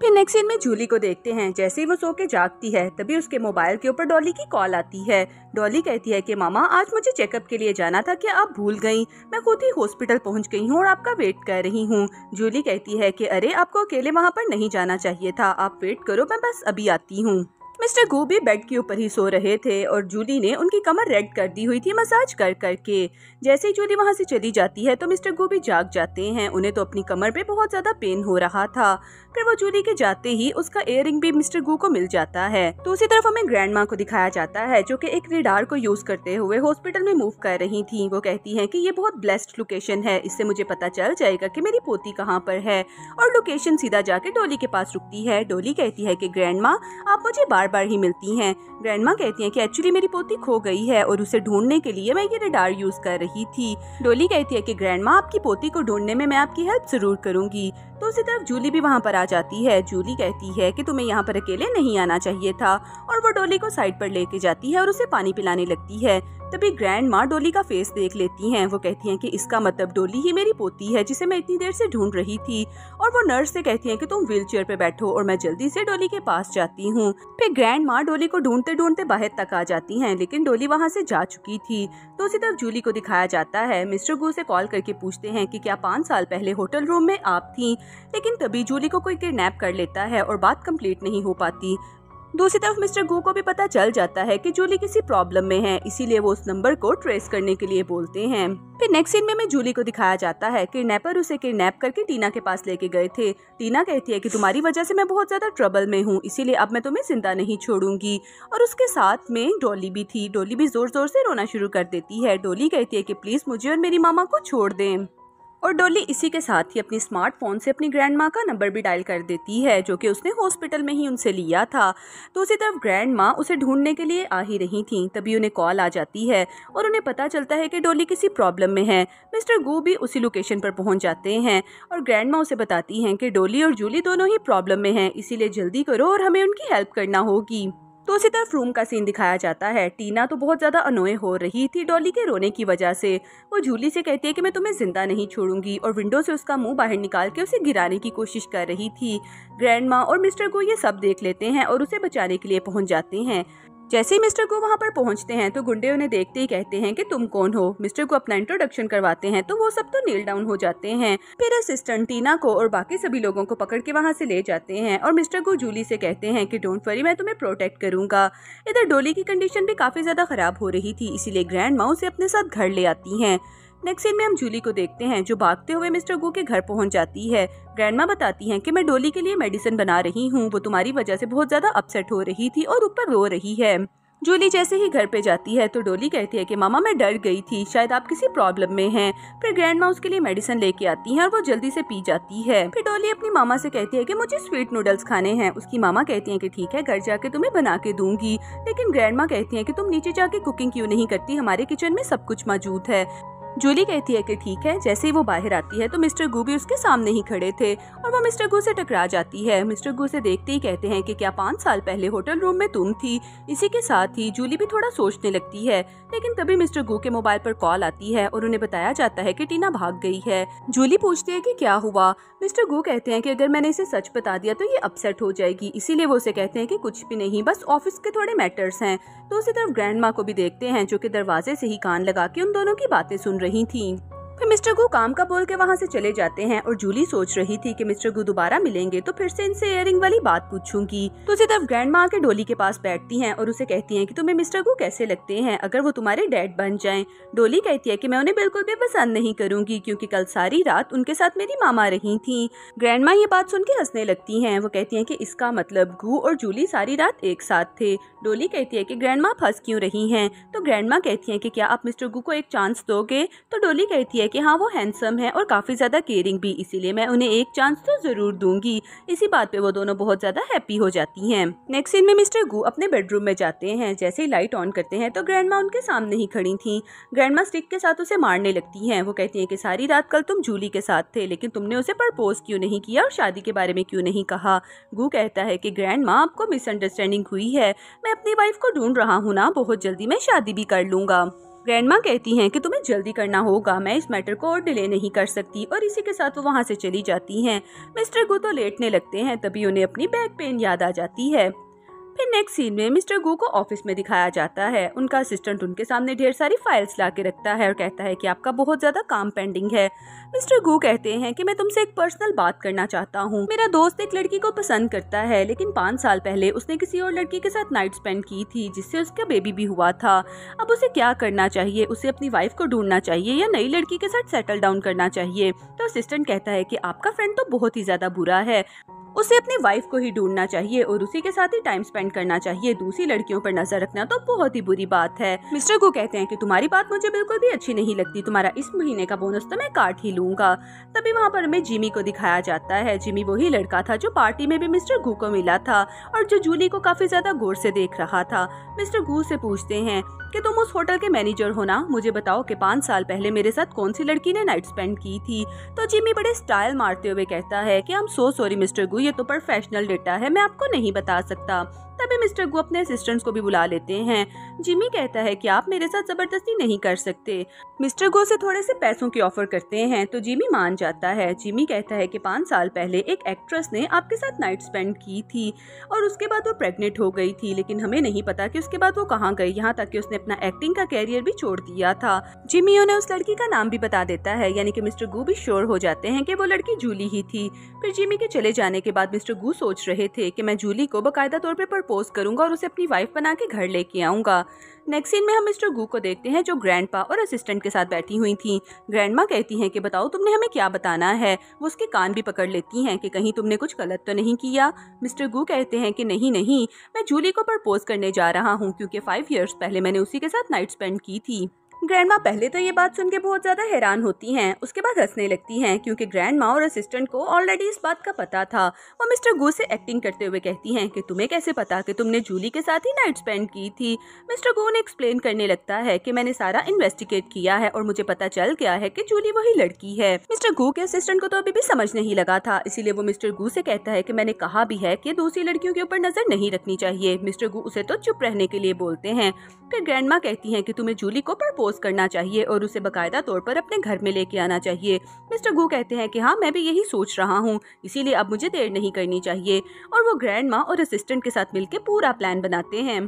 फिर नेक्स्ट सीन में जूली को देखते हैं। जैसे ही वो सो के जागती है तभी उसके मोबाइल के ऊपर डॉली की कॉल आती है। डॉली कहती है कि मामा आज मुझे चेकअप के लिए जाना था, क्या आप भूल गई? मैं खुद ही हॉस्पिटल पहुंच गई हूं और आपका वेट कर रही हूं। जूली कहती है कि अरे आपको अकेले वहां पर नहीं जाना चाहिए था, आप वेट करो, मैं बस अभी आती हूँ। मिस्टर गू भी बेड के ऊपर ही सो रहे थे और जूली ने उनकी कमर रेड कर दी हुई थी मसाज कर करके। जैसे ही जूली वहां से चली जाती है तो मिस्टर गू भी जाग जाते हैं। उन्हें तो अपनी कमर पे बहुत ज्यादा पेन हो रहा था। फिर वो जूली के जाते ही उसका इयररिंग भी मिस्टर गू को मिल जाता है। दूसरी तरफ हमें ग्रैंड माँ को दिखाया जाता है जो कि एक रेडार को यूज करते हुए हॉस्पिटल में मूव कर रही थी। वो कहती है कि ये बहुत ब्लेस्ड लोकेशन है, इससे मुझे पता चल जाएगा कि मेरी पोती कहाँ पर है, और लोकेशन सीधा जाके डॉली के पास रुकती है। डॉली कहती है कि ग्रैंड माँ आप मुझे बार बार ही मिलती हैं। ग्रैंड माँ कहती हैं कि एक्चुअली मेरी पोती खो गई है और उसे ढूंढने के लिए मैं ये रेडार यूज कर रही थी। डॉली कहती है कि ग्रैंड माँ आपकी पोती को ढूंढने में मैं आपकी हेल्प जरूर करूंगी। तो उसी तरफ जूली भी वहाँ पर आ जाती है। जूली कहती है कि तुम्हें यहाँ पर अकेले नहीं आना चाहिए था, और वो डॉली को साइड पर लेके जाती है और उसे पानी पिलाने लगती है। तभी ग्रैंड माँ डॉली का फेस देख लेती हैं। वो कहती हैं कि इसका मतलब डॉली ही मेरी पोती है जिसे मैं इतनी देर से ढूंढ रही थी, और वो नर्स से कहती हैं कि तुम व्हील चेयर पे बैठो और मैं जल्दी से डॉली के पास जाती हूँ। फिर ग्रैंड माँ डॉली को ढूंढते ढूंढते बाहर तक आ जाती हैं, लेकिन डॉली वहाँ से जा चुकी थी। तो उसी तरफ जूली को दिखाया जाता है। मिस्टर गू से कॉल करके पूछते हैं कि क्या 5 साल पहले होटल रूम में आप थी, लेकिन तभी जूली को कोई किडनैप कर लेता है और बात कंप्लीट नहीं हो पाती। दूसरी तरफ मिस्टर गू को भी पता चल जाता है कि जूली किसी प्रॉब्लम में है, इसीलिए वो उस नंबर को ट्रेस करने के लिए बोलते हैं। फिर नेक्स्ट सीन में जूली को दिखाया जाता है। किडनैपर उसे किडनैप करके टीना के पास लेके गए थे। टीना कहती है कि तुम्हारी वजह से मैं बहुत ज्यादा ट्रबल में हूँ, इसीलिए अब मैं तुम्हें जिंदा नहीं छोड़ूंगी। और उसके साथ में डॉली भी थी। डॉली भी जोर जोर से रोना शुरू कर देती है। डॉली कहती है कि प्लीज मुझे और मेरी मामा को छोड़ दें, और डॉली इसी के साथ ही अपनी स्मार्टफोन से अपनी ग्रैंड माँ का नंबर भी डायल कर देती है जो कि उसने हॉस्पिटल में ही उनसे लिया था। दूसरी तरफ ग्रैंड माँ उसे ढूंढने के लिए आ ही रही थी। तभी उन्हें कॉल आ जाती है और उन्हें पता चलता है कि डॉली किसी प्रॉब्लम में है। मिस्टर गू भी उसी लोकेशन पर पहुंच जाते हैं और ग्रैंड माँ उसे बताती हैं कि डॉली और जूली दोनों ही प्रॉब्लम में हैं, इसीलिए जल्दी करो और हमें उनकी हेल्प करना होगी। तो उसी तरफ रूम का सीन दिखाया जाता है। टीना तो बहुत ज्यादा अनोय हो रही थी डॉली के रोने की वजह से। वो जूली से कहती है कि मैं तुम्हें जिंदा नहीं छोड़ूंगी, और विंडो से उसका मुंह बाहर निकाल के उसे गिराने की कोशिश कर रही थी। ग्रैंड माँ और मिस्टर गो ये सब देख लेते हैं और उसे बचाने के लिए पहुंच जाते हैं। जैसे ही मिस्टर गो वहाँ पर पहुँचते हैं तो गुंडे उन्हें देखते ही कहते हैं कि तुम कौन हो। मिस्टर गो अपना इंट्रोडक्शन करवाते हैं तो वो सब तो नील डाउन हो जाते हैं। फिर असिस्टेंट टीना को और बाकी सभी लोगों को पकड़ के वहाँ से ले जाते हैं और मिस्टर गो जूली से कहते हैं कि डोंट वरी, मैं तुम्हें प्रोटेक्ट करूंगा। इधर डॉली की कंडीशन भी काफी ज्यादा खराब हो रही थी, इसीलिए ग्रैंड माँ उसे अपने साथ घर ले आती हैं। नेक्स्ट सीन में हम जूली को देखते हैं जो भागते हुए मिस्टर गू के घर पहुंच जाती है। ग्रैंडमा बताती हैं कि मैं डॉली के लिए मेडिसिन बना रही हूँ, वो तुम्हारी वजह से बहुत ज्यादा अपसेट हो रही थी और ऊपर रो रही है। जूली जैसे ही घर पे जाती है तो डोली कहती है कि मामा मैं डर गई थी, शायद आप किसी प्रॉब्लम में हैं। फिर ग्रैंड माँ उसके लिए मेडिसिन लेके आती है और वो जल्दी से पी जाती है। फिर डोली अपनी मामा से कहती है कि मुझे स्वीट नूडल्स खाने हैं। उसकी मामा कहती है कि ठीक है, घर जाके तुम्हें बना के दूंगी। लेकिन ग्रैंड माँ कहती है कि तुम नीचे जाके कुकिंग क्यों नहीं करती, हमारे किचन में सब कुछ मौजूद है। जूली कहती है कि ठीक है। जैसे ही वो बाहर आती है तो मिस्टर गू भी उसके सामने ही खड़े थे और वो मिस्टर गू से टकरा जाती है। मिस्टर गू से देखते ही कहते हैं कि क्या 5 साल पहले होटल रूम में तुम थी। इसी के साथ ही जूली भी थोड़ा सोचने लगती है, लेकिन तभी मिस्टर गू के मोबाइल पर कॉल आती है और उन्हें बताया जाता है कि टीना भाग गई है। जूली पूछती है कि क्या हुआ। मिस्टर गू कहते हैं कि अगर मैंने इसे सच बता दिया तो ये अपसेट हो जाएगी, इसीलिए वो उसे कहते हैं कि कुछ भी नहीं, बस ऑफिस के थोड़े मैटर्स हैं। तो उसी तरफ ग्रैंड माँ को भी देखते हैं जो कि दरवाजे से ही कान लगा के उन दोनों की बातें सुन रही थी। फिर मिस्टर गू काम का बोल के वहाँ से चले जाते हैं और जूली सोच रही थी कि मिस्टर गू दोबारा मिलेंगे तो फिर से इनसे इयरिंग वाली बात पूछूंगी। तो उसी तरफ ग्रैंड माँ के डोली के पास बैठती हैं और उसे कहती हैं कि तुम्हें मिस्टर गू कैसे लगते हैं अगर वो तुम्हारे डैड बन जाएं। डोली कहती है कि मैं उन्हें बिल्कुल भी पसंद नहीं करूंगी क्योंकि कल सारी रात उनके साथ मेरी मामा रही थी। ग्रैंड माँ ये बात सुन के हंसने लगती हैं। वो कहती हैं कि इसका मतलब गू और जूली सारी रात एक साथ थे। डोली कहती है कि ग्रैंड माँ फंस क्यों रही हैं। तो ग्रैंड माँ कहती है कि क्या आप मिस्टर गू को एक चांस दोगे। तो डोली कहती है कि हाँ, वो हैंडसम है और काफी ज्यादा केयरिंग भी, इसीलिए मैं उन्हें एक चांस तो जरूर दूंगी। इसी बात पे वो दोनों बहुत ज्यादा हैप्पी हो जाती हैं। नेक्स्ट सीन में मिस्टर गू अपने बेडरूम में जाते हैं। जैसे ही लाइट ऑन करते हैं तो ग्रैंड माँ उनके सामने ही खड़ी थी। ग्रैंड माँ स्टिक के साथ उसे मारने लगती हैं। वो कहती हैं कि सारी रात कल तुम जूली के साथ थे, लेकिन तुमने उसे प्रपोज क्यों नहीं किया और शादी के बारे में क्यों नहीं कहा। गू कहता है कि ग्रैंड माँ आपको मिसअंडरस्टैंडिंग हुई है, मैं अपनी वाइफ को ढूंढ रहा हूँ ना, बहुत जल्दी मैं शादी भी कर लूंगा। ग्रैंड माँ कहती हैं कि तुम्हें जल्दी करना होगा, मैं इस मैटर को और डिले नहीं कर सकती और इसी के साथ वो वहाँ से चली जाती हैं। मिस्टर गू तो लेटने लगते हैं, तभी उन्हें अपनी बैक पेन याद आ जाती है। फिर नेक्स्ट सीन में मिस्टर गू को ऑफिस में दिखाया जाता है। उनका असिस्टेंट उनके सामने ढेर सारी फाइल्स ला के रखता है और कहता है कि आपका बहुत ज्यादा काम पेंडिंग है। मिस्टर गू कहते हैं कि मैं तुमसे एक पर्सनल बात करना चाहता हूँ। मेरा दोस्त एक लड़की को पसंद करता है, लेकिन 5 साल पहले उसने किसी और लड़की के साथ नाइट स्पेंड की थी जिससे उसका बेबी भी हुआ था। अब उसे क्या करना चाहिए, उसे अपनी वाइफ को ढूंढना चाहिए या नई लड़की के साथ सेटल डाउन करना चाहिए। तो असिस्टेंट कहता है कि आपका फ्रेंड तो बहुत ही ज्यादा बुरा है, उसे अपनी वाइफ को ही ढूंढना चाहिए और उसी के साथ ही टाइम स्पेंड करना चाहिए, दूसरी लड़कियों पर नजर रखना तो बहुत ही बुरी बात है। मिस्टर गू कहते हैं कि तुम्हारी बात मुझे बिल्कुल भी अच्छी नहीं लगती, तुम्हारा इस महीने का बोनस तो मैं काट ही लूंगा। तभी वहाँ पर हमें जिमी को दिखाया जाता है। जिमी वही लड़का था जो पार्टी में भी मिस्टर गू को मिला था और जो जूली को काफी ज्यादा गौर से देख रहा था। मिस्टर गू से पूछते हैं कि तुम उस होटल के मैनेजर हो ना, मुझे बताओ कि 5 साल पहले मेरे साथ कौन सी लड़की ने नाइट स्पेंड की थी। तो जिमी बड़े स्टाइल मारते हुए कहता है कि I am so sorry mister Goo, ये तो प्रोफेशनल डेटा है, मैं आपको नहीं बता सकता। तभी मिस्टर गू अपने असिस्टेंट्स को भी बुला लेते हैं। जिमी कहता है कि आप मेरे साथ जबरदस्ती नहीं कर सकते। मिस्टर गू से थोड़े से पैसों की ऑफर करते हैं तो जिमी मान जाता है। जिमी कहता है कि 5 साल पहले एक एक्ट्रेस ने आपके साथ नाइट स्पेंड की थी और उसके बाद वो प्रेग्नेंट हो गई थी, लेकिन हमें नहीं पता कि उसके बाद वो कहाँ गई, यहाँ तक कि उसने अपना एक्टिंग का कैरियर भी छोड़ दिया था। जिमी उन्हें उस लड़की का नाम भी बता देता है, यानी कि मिस्टर गू भी श्योर हो जाते हैं कि वो लड़की जूली ही थी। फिर जिमी के चले जाने के बाद मिस्टर गू सोच रहे थे कि मैं जूली को बाकायदा तौर पर प्रपोज करूंगा और उसे अपनी वाइफ बना के घर लेके आऊंगा। नेक्स्ट सीन में हम मिस्टर गू को देखते हैं जो ग्रैंडपा और असिस्टेंट के साथ बैठी हुई थी। ग्रैंडमा कहती हैं कि बताओ तुमने हमें क्या बताना है। वो उसके कान भी पकड़ लेती हैं कि कहीं तुमने कुछ गलत तो नहीं किया। मिस्टर गू कहते हैं कि नहीं नहीं, मैं जूली को प्रपोज करने जा रहा हूँ क्योंकि 5 इयर्स पहले मैंने उसी के साथ नाइट स्पेंड की थी। ग्रैंडमा पहले तो ये बात सुन के बहुत ज्यादा हैरान होती हैं, उसके बाद हंसने लगती हैं क्योंकि ग्रैंडमा और असिस्टेंट को ऑलरेडी इस बात का पता था। वो मिस्टर गू से एक्टिंग करते हुए कहती हैं कि तुम्हें कैसे पता कि तुमने जूली के साथ ही नाइट स्पेंड की थी। मिस्टर गू ने एक्सप्लेन करने लगता है कि मैंने सारा इन्वेस्टिगेट किया है और मुझे पता चल गया है कि जूली वही लड़की है। मिस्टर गू के असिस्टेंट को तो अभी भी समझ नहीं लगा था, इसीलिए वो मिस्टर गू से कहता है कि मैंने कहा भी है कि दूसरी लड़कियों के ऊपर नजर नहीं रखनी चाहिए। मिस्टर गू उसे तो चुप रहने के लिए बोलते हैं। फिर ग्रैंडमा कहती हैं कि तुम्हें जूली को प्रपोज करना चाहिए और उसे बाकायदा तौर पर अपने घर में लेके आना चाहिए। मिस्टर गू कहते हैं कि हाँ, मैं भी यही सोच रहा हूँ, इसीलिए अब मुझे देर नहीं करनी चाहिए। और वो ग्रैंडमा और असिस्टेंट के साथ मिलकर पूरा प्लान बनाते हैं।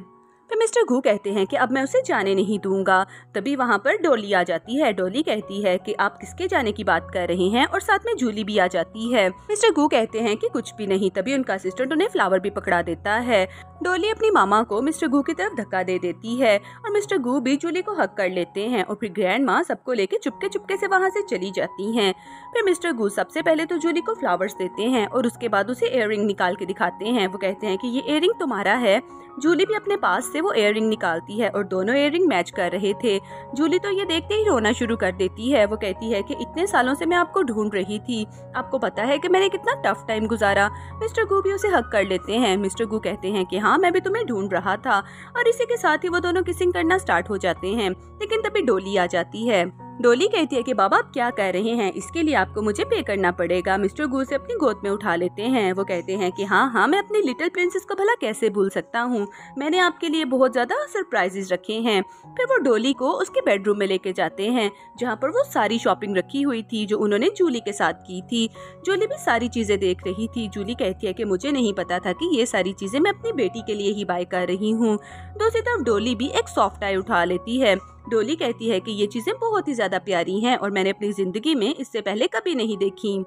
फिर मिस्टर गू कहते हैं कि अब मैं उसे जाने नहीं दूंगा। तभी वहाँ पर डोली आ जाती है। डोली कहती है कि आप किसके जाने की बात कर रहे हैं और साथ में जूली भी आ जाती है। मिस्टर गू कहते हैं कि कुछ भी नहीं। तभी उनका असिस्टेंट उन्हें फ्लावर भी पकड़ा देता है। डोली अपनी मामा को मिस्टर गू की तरफ धक्का दे देती है और मिस्टर गू भी जूली को हक कर लेते हैं और फिर ग्रैंड माँ सबको लेके चुपके चुपके से वहाँ से चली जाती हैं। फिर मिस्टर गू सबसे पहले तो जूली को फ्लावर्स देते हैं और उसके बाद उसे इयररिंग निकाल के दिखाते हैं। वो कहते हैं कि ये इयररिंग तुम्हारा है जूली भी अपने पास से वो इयररिंग निकालती है और दोनों इयररिंग मैच कर रहे थे। जूली तो ये देखते ही रोना शुरू कर देती है। वो कहती है कि इतने सालों से मैं आपको ढूंढ रही थी, आपको पता है कि मैंने कितना टफ टाइम गुजारा। मिस्टर गू भी उसे हक कर लेते हैं। मिस्टर गू कहते हैं कि हाँ, मैं भी तुम्हें ढूंढ रहा था, और इसी के साथ ही वो दोनों किसिंग करना स्टार्ट हो जाते हैं। लेकिन तभी डोली आ जाती है। डोली कहती है कि बाबा आप क्या कह रहे हैं, इसके लिए आपको मुझे पे करना पड़ेगा। मिस्टर गू से अपनी गोद में उठा लेते हैं। वो कहते हैं कि हाँ, मैं अपनी लिटिल प्रिंसेस को भला कैसे भूल सकता हूँ, मैंने आपके लिए बहुत ज्यादा सरप्राइजेस रखे हैं। फिर वो डोली को उसके बेडरूम में लेके जाते हैं, जहाँ पर वो सारी शॉपिंग रखी हुई थी जो उन्होंने जूली के साथ की थी। जूली भी सारी चीजें देख रही थी। जूली कहती है कि मुझे नहीं पता था कि ये सारी चीजें मैं अपनी बेटी के लिए ही बाय कर रही हूँ। दूसरी तरफ डोली भी एक सॉफ्ट टाई उठा लेती है। डोली कहती है कि ये चीजें बहुत ही ज्यादा प्यारी हैं और मैंने अपनी जिंदगी में इससे पहले कभी नहीं देखी।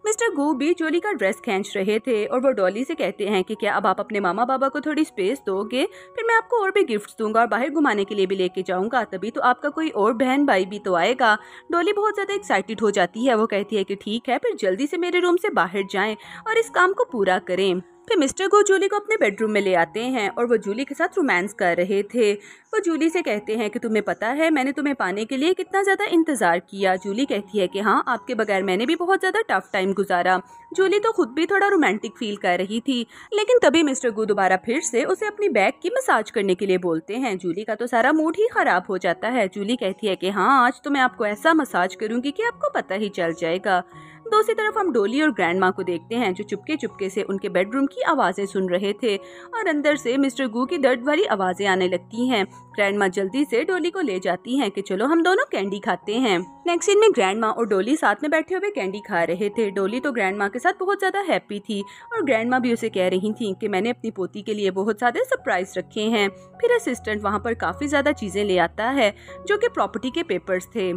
मिस्टर गू भी जूली का ड्रेस खींच रहे थे और वो डॉली से कहते हैं कि क्या अब आप अपने मामा बाबा को थोड़ी स्पेस दोगे, फिर मैं आपको और भी गिफ्ट्स दूंगा और बाहर घुमाने के लिए भी लेके जाऊंगा, तभी तो आपका कोई और बहन भाई भी तो आएगा। डॉली बहुत ज्यादा एक्साइटेड हो जाती है। वो कहती है कि ठीक है, फिर जल्दी से मेरे रूम से बाहर जाएं और इस काम को पूरा करें। फिर मिस्टर गो जूली को अपने बेडरूम में ले आते हैं और वो जूली के साथ रोमांस कर रहे थे। वो जूली से कहते हैं कि तुम्हें पता है मैंने तुम्हें पाने के लिए कितना ज्यादा इंतजार किया। जूली कहती है कि हाँ, आपके बगैर मैंने भी बहुत ज्यादा टफ टाइम गुजारा। जूली तो खुद भी थोड़ा रोमांटिक फील कर रही थी, लेकिन तभी मिस्टर गो दोबारा फिर से उसे अपनी बैक की मसाज करने के लिए बोलते हैं। जूली का तो सारा मूड ही खराब हो जाता है। जूली कहती है कि हाँ, आज तो मैं आपको ऐसा मसाज करूंगी कि आपको पता ही चल जाएगा। दूसरी तरफ हम डोली और ग्रैंड माँ को देखते हैं जो चुपके चुपके से उनके बेडरूम की आवाजें सुन रहे थे और अंदर से मिस्टर गू की दर्द भरी आवाजें आने लगती हैं। ग्रैंड माँ जल्दी से डोली को ले जाती हैं कि चलो हम दोनों कैंडी खाते हैं। नेक्स्ट सीन में ग्रैंड माँ और डोली साथ में बैठे हुए कैंडी खा रहे थे। डोली तो ग्रैंड माँ के साथ बहुत ज्यादा हैप्पी थी और ग्रैंड माँ भी उसे कह रही थी कि मैंने अपनी पोती के लिए बहुत सारे सरप्राइज रखे हैं। फिर असिस्टेंट वहाँ पर काफी ज्यादा चीजें ले आता है जो कि प्रॉपर्टी के पेपर्स थे।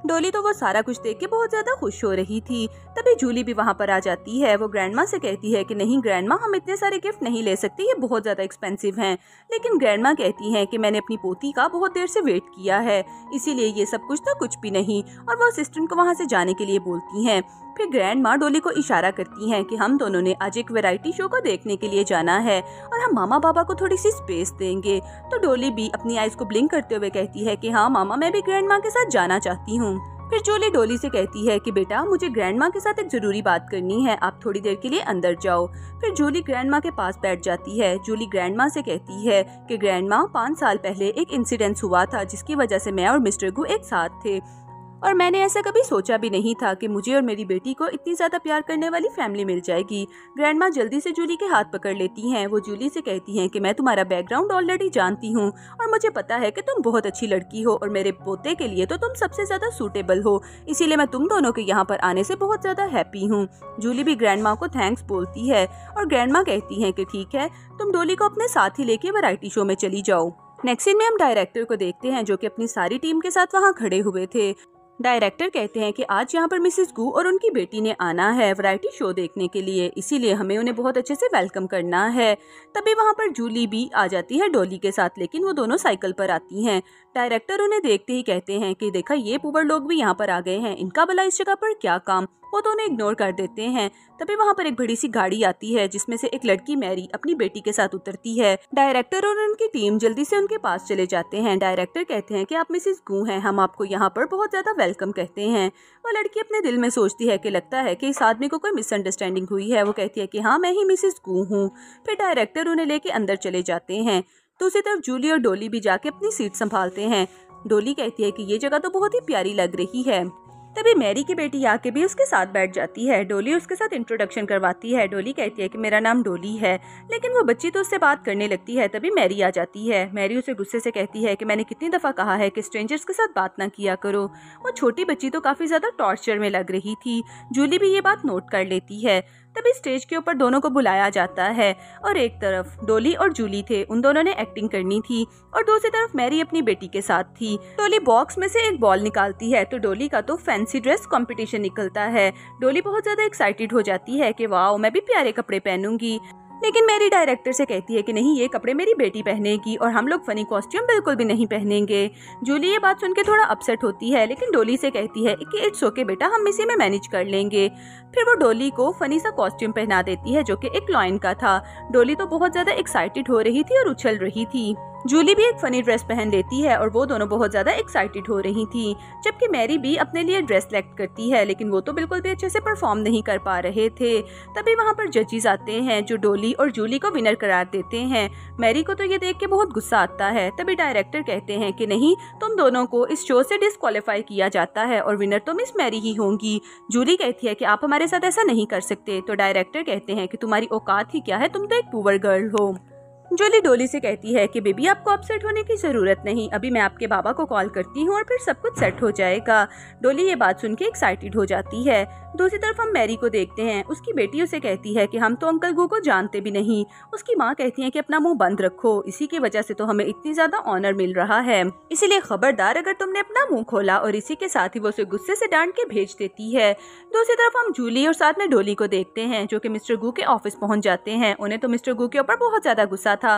डोली तो वो सारा कुछ देख के बहुत ज्यादा खुश हो रही थी। तभी जूली भी वहाँ पर आ जाती है। वो ग्रैंड माँ से कहती है कि नहीं ग्रैंड माँ, हम इतने सारे गिफ्ट नहीं ले सकते, ये बहुत ज्यादा एक्सपेंसिव हैं। लेकिन ग्रैंड माँ कहती है कि मैंने अपनी पोती का बहुत देर से वेट किया है, इसीलिए ये सब कुछ तो कुछ भी नहीं, और वो असिस्टेंट को वहाँ से जाने के लिए बोलती हैं। फिर ग्रैंड माँ डोली को इशारा करती हैं कि हम दोनों ने आज एक वैरायटी शो को देखने के लिए जाना है और हम मामा बाबा को थोड़ी सी स्पेस देंगे। तो डोली भी अपनी आइज को ब्लिंक करते हुए कहती है कि हाँ मामा, मैं भी ग्रैंड माँ के साथ जाना चाहती हूँ। फिर जूली डोली से कहती है कि बेटा, मुझे ग्रैंड माँ के साथ एक जरूरी बात करनी है, आप थोड़ी देर के लिए अंदर जाओ। फिर जूली ग्रैंड माँ के पास बैठ जाती है। जूली ग्रैंड माँ से कहती है कि ग्रैंड माँ, 5 साल पहले एक इंसिडेंट हुआ था जिसकी वजह से मैं और मिस्टर गू एक साथ थे और मैंने ऐसा कभी सोचा भी नहीं था कि मुझे और मेरी बेटी को इतनी ज्यादा प्यार करने वाली फैमिली मिल जाएगी। ग्रैंड माँ जल्दी से जूली के हाथ पकड़ लेती हैं। वो जूली से कहती हैं कि मैं तुम्हारा बैकग्राउंड ऑलरेडी जानती हूँ और मुझे पता है कि तुम बहुत अच्छी लड़की हो और मेरे पोते के लिए तो तुम सबसे ज्यादा सूटेबल हो, इसीलिए मैं तुम दोनों के यहाँ पर आने से बहुत ज्यादा हैप्पी हूँ। जूली भी ग्रैंड माँ को थैंक्स बोलती है और ग्रैंड माँ कहती है कि ठीक है, तुम डोली को अपने साथ ही लेके वैरायटी शो में चली जाओ। नेक्स्ट सीन में हम डायरेक्टर को देखते हैं जो कि अपनी सारी टीम के साथ वहाँ खड़े हुए थे। डायरेक्टर कहते हैं कि आज यहाँ पर मिसेस गू और उनकी बेटी ने आना है वैरायटी शो देखने के लिए, इसीलिए हमें उन्हें बहुत अच्छे से वेलकम करना है। तभी वहाँ पर जूली भी आ जाती है डोली के साथ, लेकिन वो दोनों साइकिल पर आती हैं। डायरेक्टर उन्हें देखते ही कहते हैं कि देखा, ये पुअर लोग भी यहाँ पर आ गए हैं, इनका भला इस जगह पर क्या काम। वो तो उन्हें इग्नोर कर देते हैं। तभी वहाँ पर एक बड़ी सी गाड़ी आती है जिसमें से एक लड़की मैरी अपनी बेटी के साथ उतरती है। डायरेक्टर और उनकी टीम जल्दी से उनके पास चले जाते हैं। डायरेक्टर कहते हैं कि आप मिसेस गू हैं, हम आपको यहाँ पर बहुत ज्यादा वेलकम कहते हैं। वो लड़की अपने दिल में सोचती है कि लगता है कि इस आदमी को कोई मिसअंडरस्टैंडिंग हुई है। वो कहती है कि हाँ, मैं ही मिसेस गू हूँ। फिर डायरेक्टर उन्हें लेके अंदर चले जाते हैं। दूसरी तरफ जूली और डोली भी जाके अपनी सीट संभालते हैं। डोली कहती है कि ये जगह तो बहुत ही प्यारी लग रही है। तभी मैरी की बेटी आके भी उसके साथ बैठ जाती है। डोली उसके साथ इंट्रोडक्शन करवाती है। डोली कहती है कि मेरा नाम डोली है, लेकिन वो बच्ची तो उससे बात करने लगती है। तभी मैरी आ जाती है। मैरी उसे गुस्से से कहती है कि मैंने कितनी दफा कहा है कि स्ट्रेंजर्स के साथ बात ना किया करो। वो छोटी बच्ची तो काफी ज्यादा टॉर्चर में लग रही थी। जूली भी ये बात नोट कर लेती है। तभी स्टेज के ऊपर दोनों को बुलाया जाता है और एक तरफ डोली और जूली थे, उन दोनों ने एक्टिंग करनी थी और दूसरी तरफ मैरी अपनी बेटी के साथ थी। डोली बॉक्स में से एक बॉल निकालती है तो डोली का तो फैंसी ड्रेस कंपटीशन निकलता है। डोली बहुत ज्यादा एक्साइटेड हो जाती है कि वाह, मैं भी प्यारे कपड़े पहनूंगी। लेकिन मैरी डायरेक्टर से कहती है कि नहीं, ये कपड़े मेरी बेटी पहनेगी और हम लोग फनी कॉस्ट्यूम बिल्कुल भी नहीं पहनेंगे। जूली ये बात सुन के थोड़ा अपसेट होती है, लेकिन डोली से कहती है कि इट्स ओके बेटा, हम इसी में मैनेज कर लेंगे। फिर वो डोली को फनी सा कॉस्ट्यूम पहना देती है जो कि एक लॉयन का था। डोली तो बहुत ज्यादा एक्साइटेड हो रही थी और उछल रही थी। जूली भी एक फनी ड्रेस पहन लेती है और वो दोनों बहुत ज्यादा एक्साइटेड हो रही थी, जबकि मैरी भी अपने लिए ड्रेस सेलेक्ट करती है, लेकिन वो तो बिल्कुल भी अच्छे से परफॉर्म नहीं कर पा रहे थे। तभी वहाँ पर जजेस आते हैं जो डोली और जूली को विनर करार देते हैं। मैरी को तो ये देख के बहुत गुस्सा आता है। तभी डायरेक्टर कहते हैं कि नहीं, तुम दोनों को इस शो से डिस्क्वालीफाई किया जाता है और विनर तो मिस मैरी ही होंगी। जूली कहती है कि आप हमारे साथ ऐसा नहीं कर सकते, तो डायरेक्टर कहते हैं कि तुम्हारी औकात ही क्या है, तुम तो एक पुअर गर्ल हो। जूली डोली से कहती है कि बेबी, आपको अपसेट होने की जरूरत नहीं, अभी मैं आपके बाबा को कॉल करती हूँ और फिर सब कुछ सेट हो जाएगा। डोली ये बात सुन के एक्साइटेड हो जाती है। दूसरी तरफ हम मैरी को देखते हैं। उसकी बेटी उसे कहती है कि हम तो अंकल गू को जानते भी नहीं। उसकी माँ कहती है कि अपना मुंह बंद रखो, इसी की वजह से तो हमें इतनी ज्यादा ऑनर मिल रहा है, इसीलिए खबरदार अगर तुमने अपना मुंह खोला। और इसी के साथ ही वो उसे गुस्से से डांट के भेज देती है। दूसरी तरफ हम जूली और साथ में डोली को देखते हैं जो कि मिस्टर गू के ऑफिस पहुंच जाते हैं। उन्हें तो मिस्टर गू के ऊपर बहुत ज्यादा गुस्सा था।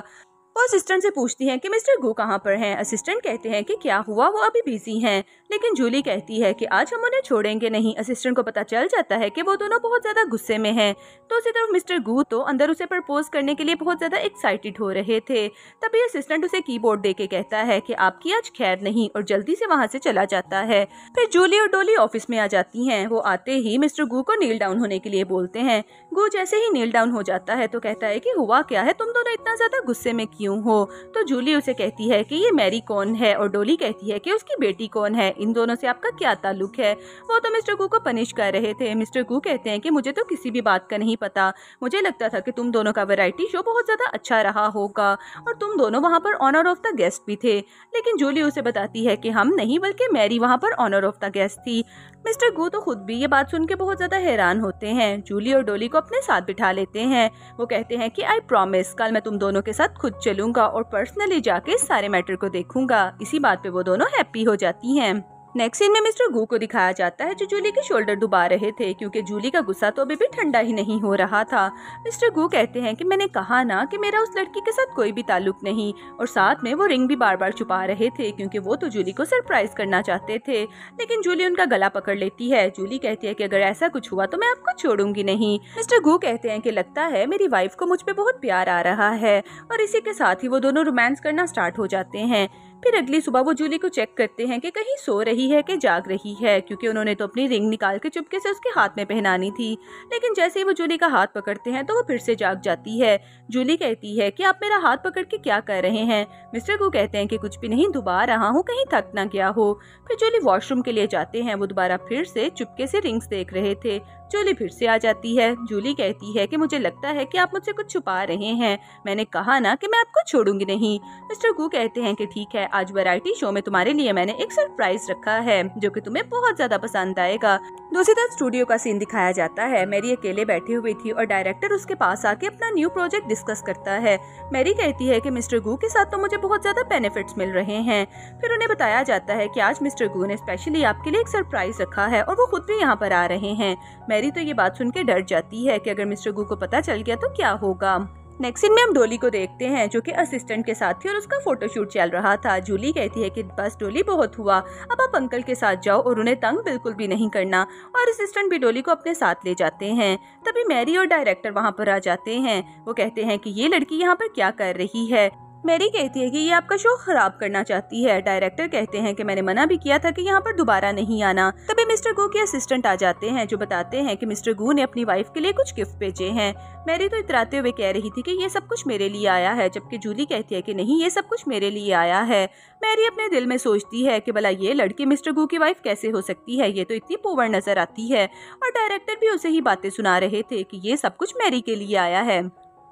वो असिस्टेंट से पूछती हैं कि मिस्टर गू कहाँ पर हैं। असिस्टेंट कहते हैं कि क्या हुआ, वो अभी बिजी हैं। लेकिन जूली कहती है कि आज हम उन्हें छोड़ेंगे नहीं। असिस्टेंट को पता चल जाता है कि वो दोनों बहुत ज्यादा गुस्से में हैं। तो उसी तरफ मिस्टर गू तो अंदर उसे प्रपोज करने के लिए बहुत ज्यादा एक्साइटेड हो रहे थे। तभी असिस्टेंट उसे कीबोर्ड दे के कहता है कि आपकी आज खैर नहीं, और जल्दी से वहाँ से चला जाता है। फिर जूली और डोली ऑफिस में आ जाती हैं। वो आते ही मिस्टर गू को नील डाउन होने के लिए बोलते हैं। गू जैसे ही नील डाउन हो जाता है तो कहता है कि हुआ क्या है, तुम दोनों इतना ज्यादा गुस्से में क्यों हो। तो जूली उसे कहती है कि ये मैरी कौन है, और डोली कहती है कि उसकी बेटी कौन है, इन दोनों से आपका क्या ताल्लुक है। वो तो मिस्टर गू को पनिश कर रहे थे। मिस्टर गू कहते हैं कि मुझे तो किसी भी बात का नहीं पता, मुझे लगता था कि तुम दोनों का वैरायटी शो बहुत ज्यादा अच्छा रहा होगा और तुम दोनों वहाँ पर ऑनर ऑफ द गेस्ट भी थे। लेकिन जूली उसे बताती है कि हम नहीं, बल्कि मैरी वहाँ पर ऑनर ऑफ द गेस्ट थी। मिस्टर गू तो खुद भी ये बात सुन के बहुत ज्यादा हैरान होते हैं। जूली और डोली को अपने साथ बिठा लेते हैं। वो कहते हैं कि आई प्रॉमिस, कल मैं तुम दोनों के साथ खुद चलूंगा और पर्सनली जाके इस सारे मैटर को देखूंगा। इसी बात पे वो दोनों हैप्पी हो जाती हैं। नेक्स्ट सीन में मिस्टर गू को दिखाया जाता है जो जूली के शोल्डर दुबा रहे थे, क्योंकि जूली का गुस्सा तो अभी भी ठंडा ही नहीं हो रहा था। मिस्टर गू कहते हैं कि मैंने कहा ना कि मेरा उस लड़की के साथ कोई भी ताल्लुक नहीं, और साथ में वो रिंग भी बार बार छुपा रहे थे क्योंकि वो तो जूली को सरप्राइज करना चाहते थे। लेकिन जूली उनका गला पकड़ लेती है। जूली कहती है कि अगर ऐसा कुछ हुआ तो मैं आपको छोड़ूंगी नहीं। मिस्टर गू कहते हैं कि लगता है मेरी वाइफ को मुझ पे बहुत प्यार आ रहा है, और इसी के साथ ही वो दोनों रोमांस करना स्टार्ट हो जाते हैं। फिर अगली सुबह वो जूली को चेक करते हैं कि कहीं सो रही है कि जाग रही है, क्योंकि उन्होंने तो अपनी रिंग निकाल के चुपके से उसके हाथ में पहनानी थी। लेकिन जैसे ही वो जूली का हाथ पकड़ते हैं तो वो फिर से जाग जाती है। जूली कहती है कि आप मेरा हाथ पकड़ के क्या कर रहे हैं। मिस्टर गू कहते हैं कि कुछ भी नहीं, दुबा रहा हूँ, कहीं थक ना गया हो। फिर जूली वॉशरूम के लिए जाते हैं। वो दोबारा फिर से चुपके से रिंग्स देख रहे थे। जूली फिर से आ जाती है। जूली कहती है कि मुझे लगता है कि आप मुझसे कुछ छुपा रहे हैं, मैंने कहा ना कि मैं आपको छोड़ूंगी नहीं। मिस्टर गू कहते हैं कि ठीक है, आज वैरायटी शो में तुम्हारे लिए मैंने एक सरप्राइज रखा है जो कि तुम्हें बहुत ज्यादा पसंद आएगा। दूसरी तरफ स्टूडियो का सीन दिखाया जाता है। मैरी अकेले बैठी हुई थी और डायरेक्टर उसके पास आके अपना न्यू प्रोजेक्ट डिस्कस करता है। मैरी कहती है कि मिस्टर गू के साथ तो मुझे बहुत ज्यादा बेनिफिट्स मिल रहे हैं। फिर उन्हें बताया जाता है कि आज मिस्टर गू ने स्पेशली आपके लिए एक सरप्राइज रखा है और वो खुद भी यहाँ पर आ रहे हैं। मैरी तो ये बात सुन के डर जाती है कि अगर मिस्टर गू को पता चल गया तो क्या होगा। नेक्स्ट सीन में हम डोली को देखते हैं जो कि असिस्टेंट के साथ थी और उसका फोटोशूट चल रहा था। जूली कहती है कि बस डोली, बहुत हुआ, अब आप अंकल के साथ जाओ और उन्हें तंग बिल्कुल भी नहीं करना। और असिस्टेंट भी डोली को अपने साथ ले जाते हैं। तभी मैरी और डायरेक्टर वहाँ पर आ जाते हैं। वो कहते हैं कि ये लड़की यहाँ पर क्या कर रही है। मैरी कहती है कि ये आपका शो खराब करना चाहती है। डायरेक्टर कहते हैं कि मैंने मना भी किया था कि यहाँ पर दोबारा नहीं आना। तभी मिस्टर गू के असिस्टेंट आ जाते हैं जो बताते हैं कि मिस्टर गू ने अपनी वाइफ के लिए कुछ गिफ्ट भेजे हैं। मैरी तो इतराते हुए कह रही थी कि ये सब कुछ मेरे लिए आया है, जबकि जूली कहती है कि नहीं, ये सब कुछ मेरे लिए आया है। मैरी अपने दिल में सोचती है कि भला ये लड़की मिस्टर गू की वाइफ कैसे हो सकती है, ये तो इतनी पुअर नजर आती है। और डायरेक्टर भी उसे ही बातें सुना रहे थे कि ये सब कुछ मैरी के लिए आया है।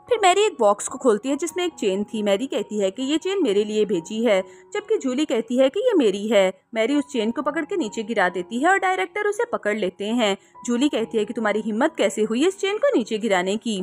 फिर मैरी एक बॉक्स को खोलती है जिसमें एक चेन थी। मैरी कहती है कि ये चेन मेरे लिए भेजी है, जबकि जूली कहती है कि ये मेरी है। मैरी उस चेन को पकड़ के नीचे गिरा देती है और डायरेक्टर उसे पकड़ लेते हैं। जूली कहती है कि तुम्हारी हिम्मत कैसे हुई इस चेन को नीचे गिराने की।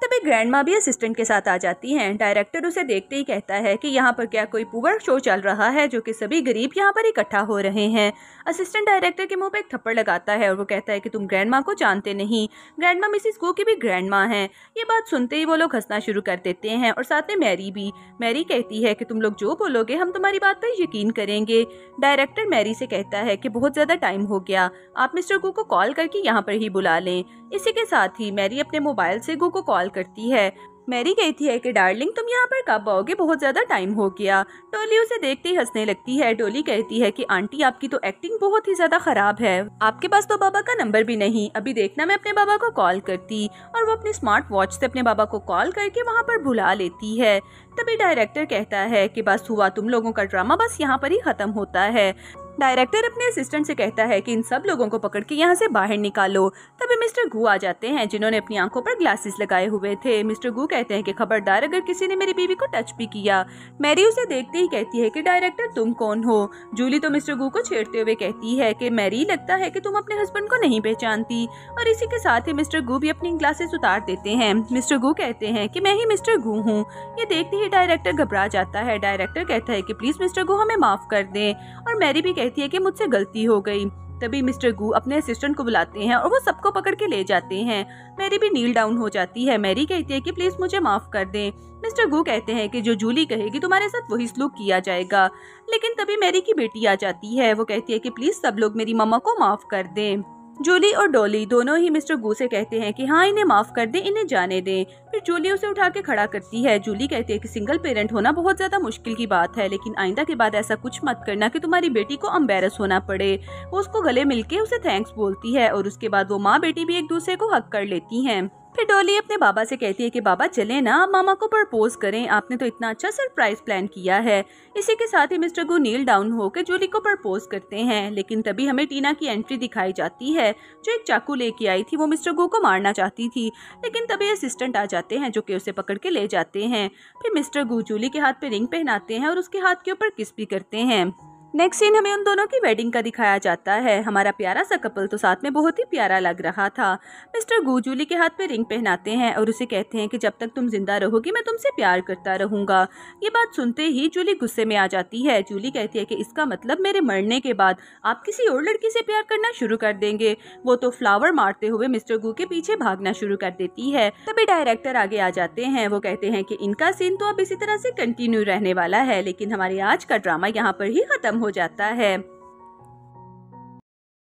तभी ग्रैंडमा भी असिस्टेंट के साथ आ जाती हैं। डायरेक्टर उसे देखते ही कहता है कि यहाँ पर क्या कोई पुअर शो चल रहा है जो कि सभी गरीब यहाँ पर इकट्ठा हो रहे हैं। असिस्टेंट डायरेक्टर के मुंह पे एक थप्पड़ लगाता है और वो कहता है कि तुम ग्रैंडमा को जानते नहीं, ग्रैंडमा मिसिस गू की भी ग्रैंडमा है। ये बात सुनते ही वो लोग हंसना शुरू कर देते हैं और साथ में मैरी भी। मैरी कहती है कि तुम लोग जो बोलोगे हम तुम्हारी बात पर यकीन करेंगे। डायरेक्टर मैरी से कहता है कि बहुत ज्यादा टाइम हो गया, आप मिस्टर गू को कॉल करके यहाँ पर ही बुला लें। इसी के साथ ही मैरी अपने मोबाइल से गू को कॉल करती है। मैरी कहती है कि डार्लिंग तुम यहाँ पर कब आओगे, बहुत ज्यादा टाइम हो गया। डोली उसे देखते ही हंसने लगती है। डोली कहती है कि आंटी आपकी तो एक्टिंग बहुत ही ज्यादा खराब है, आपके पास तो बाबा का नंबर भी नहीं, अभी देखना मैं अपने बाबा को कॉल करती। और वो अपनी स्मार्ट वॉच से अपने बाबा को कॉल करके वहाँ पर बुला लेती है। तभी डायरेक्टर कहता है कि बस हुआ तुम लोगों का ड्रामा, बस यहाँ पर ही खत्म होता है। डायरेक्टर अपने असिस्टेंट से कहता है कि इन सब लोगों को पकड़ के यहाँ से बाहर निकालो। तभी मिस्टर गू आ जाते हैं जिन्होंने अपनी आंखों पर ग्लासेस लगाए हुए थे। मिस्टर गू कहते हैं कि खबरदार अगर किसी ने मेरी बीवी को टच भी किया। मैरी उसे देखते ही कहती है कि डायरेक्टर तुम कौन हो। जूली तो मिस्टर गू को छेड़ते हुए कहती है कि मैरी लगता है कि तुम अपने हस्बैंड को नहीं पहचानती। और इसी के साथ ही मिस्टर गू भी अपनी ग्लासेस उतार देते हैं। मिस्टर गू कहते हैं कि मैं ही मिस्टर गू हूँ। ये देखते ही डायरेक्टर घबरा जाता है। डायरेक्टर कहता है कि प्लीज मिस्टर गू हमें माफ कर दें। और मैरी भी कहती है कि मुझसे गलती हो गई। तभी मिस्टर गू अपने असिस्टेंट को बुलाते हैं और वो सबको पकड़ के ले जाते हैं। मैरी भी नील डाउन हो जाती है। मैरी कहती है कि प्लीज मुझे माफ कर दें। मिस्टर गू कहते हैं कि जो जूली कहेगी तुम्हारे साथ वही सलूक किया जाएगा। लेकिन तभी मैरी की बेटी आ जाती है। वो कहती है कि प्लीज सब लोग मेरी मम्मा को माफ कर दें। जूली और डॉली दोनों ही मिस्टर गू से कहते हैं कि हाँ इन्हें माफ कर दें, इन्हें जाने दें। फिर जूली उसे उठा के खड़ा करती है। जूली कहती है कि सिंगल पेरेंट होना बहुत ज्यादा मुश्किल की बात है, लेकिन आइंदा के बाद ऐसा कुछ मत करना कि तुम्हारी बेटी को एम्बैरस होना पड़े। वो उसको गले मिलके उसे थैंक्स बोलती है और उसके बाद वो माँ बेटी भी एक दूसरे को हक कर लेती हैं। फिर डॉली अपने बाबा से कहती है कि बाबा चले ना, आप मामा को प्रपोज करें, आपने तो इतना अच्छा सरप्राइज प्लान किया है। इसी के साथ ही मिस्टर गू नील डाउन होकर जूली को प्रपोज करते हैं। लेकिन तभी हमें टीना की एंट्री दिखाई जाती है जो एक चाकू लेके आई थी। वो मिस्टर गू को मारना चाहती थी, लेकिन तभी असिस्टेंट आ जाते हैं जो कि उसे पकड़ के ले जाते हैं। फिर मिस्टर गू जूली के हाथ पे रिंग पहनाते हैं और उसके हाथ के ऊपर किस भी करते हैं। नेक्स्ट सीन हमें उन दोनों की वेडिंग का दिखाया जाता है। हमारा प्यारा सा कपल तो साथ में बहुत ही प्यारा लग रहा था। मिस्टर गू जूली के हाथ पे रिंग पहनाते हैं और उसे कहते हैं कि जब तक तुम जिंदा रहोगी मैं तुमसे प्यार करता रहूंगा। ये बात सुनते ही जूली गुस्से में आ जाती है। जूली कहती है कि इसका मतलब मेरे मरने के बाद आप किसी और लड़की से प्यार करना शुरू कर देंगे। वो तो फ्लावर मारते हुए मिस्टर गू के पीछे भागना शुरू कर देती है। तभी डायरेक्टर आगे आ जाते हैं। वो कहते हैं कि इनका सीन तो अब इसी तरह से कंटिन्यू रहने वाला है, लेकिन हमारे आज का ड्रामा यहाँ पर ही खत्म हो जाता है।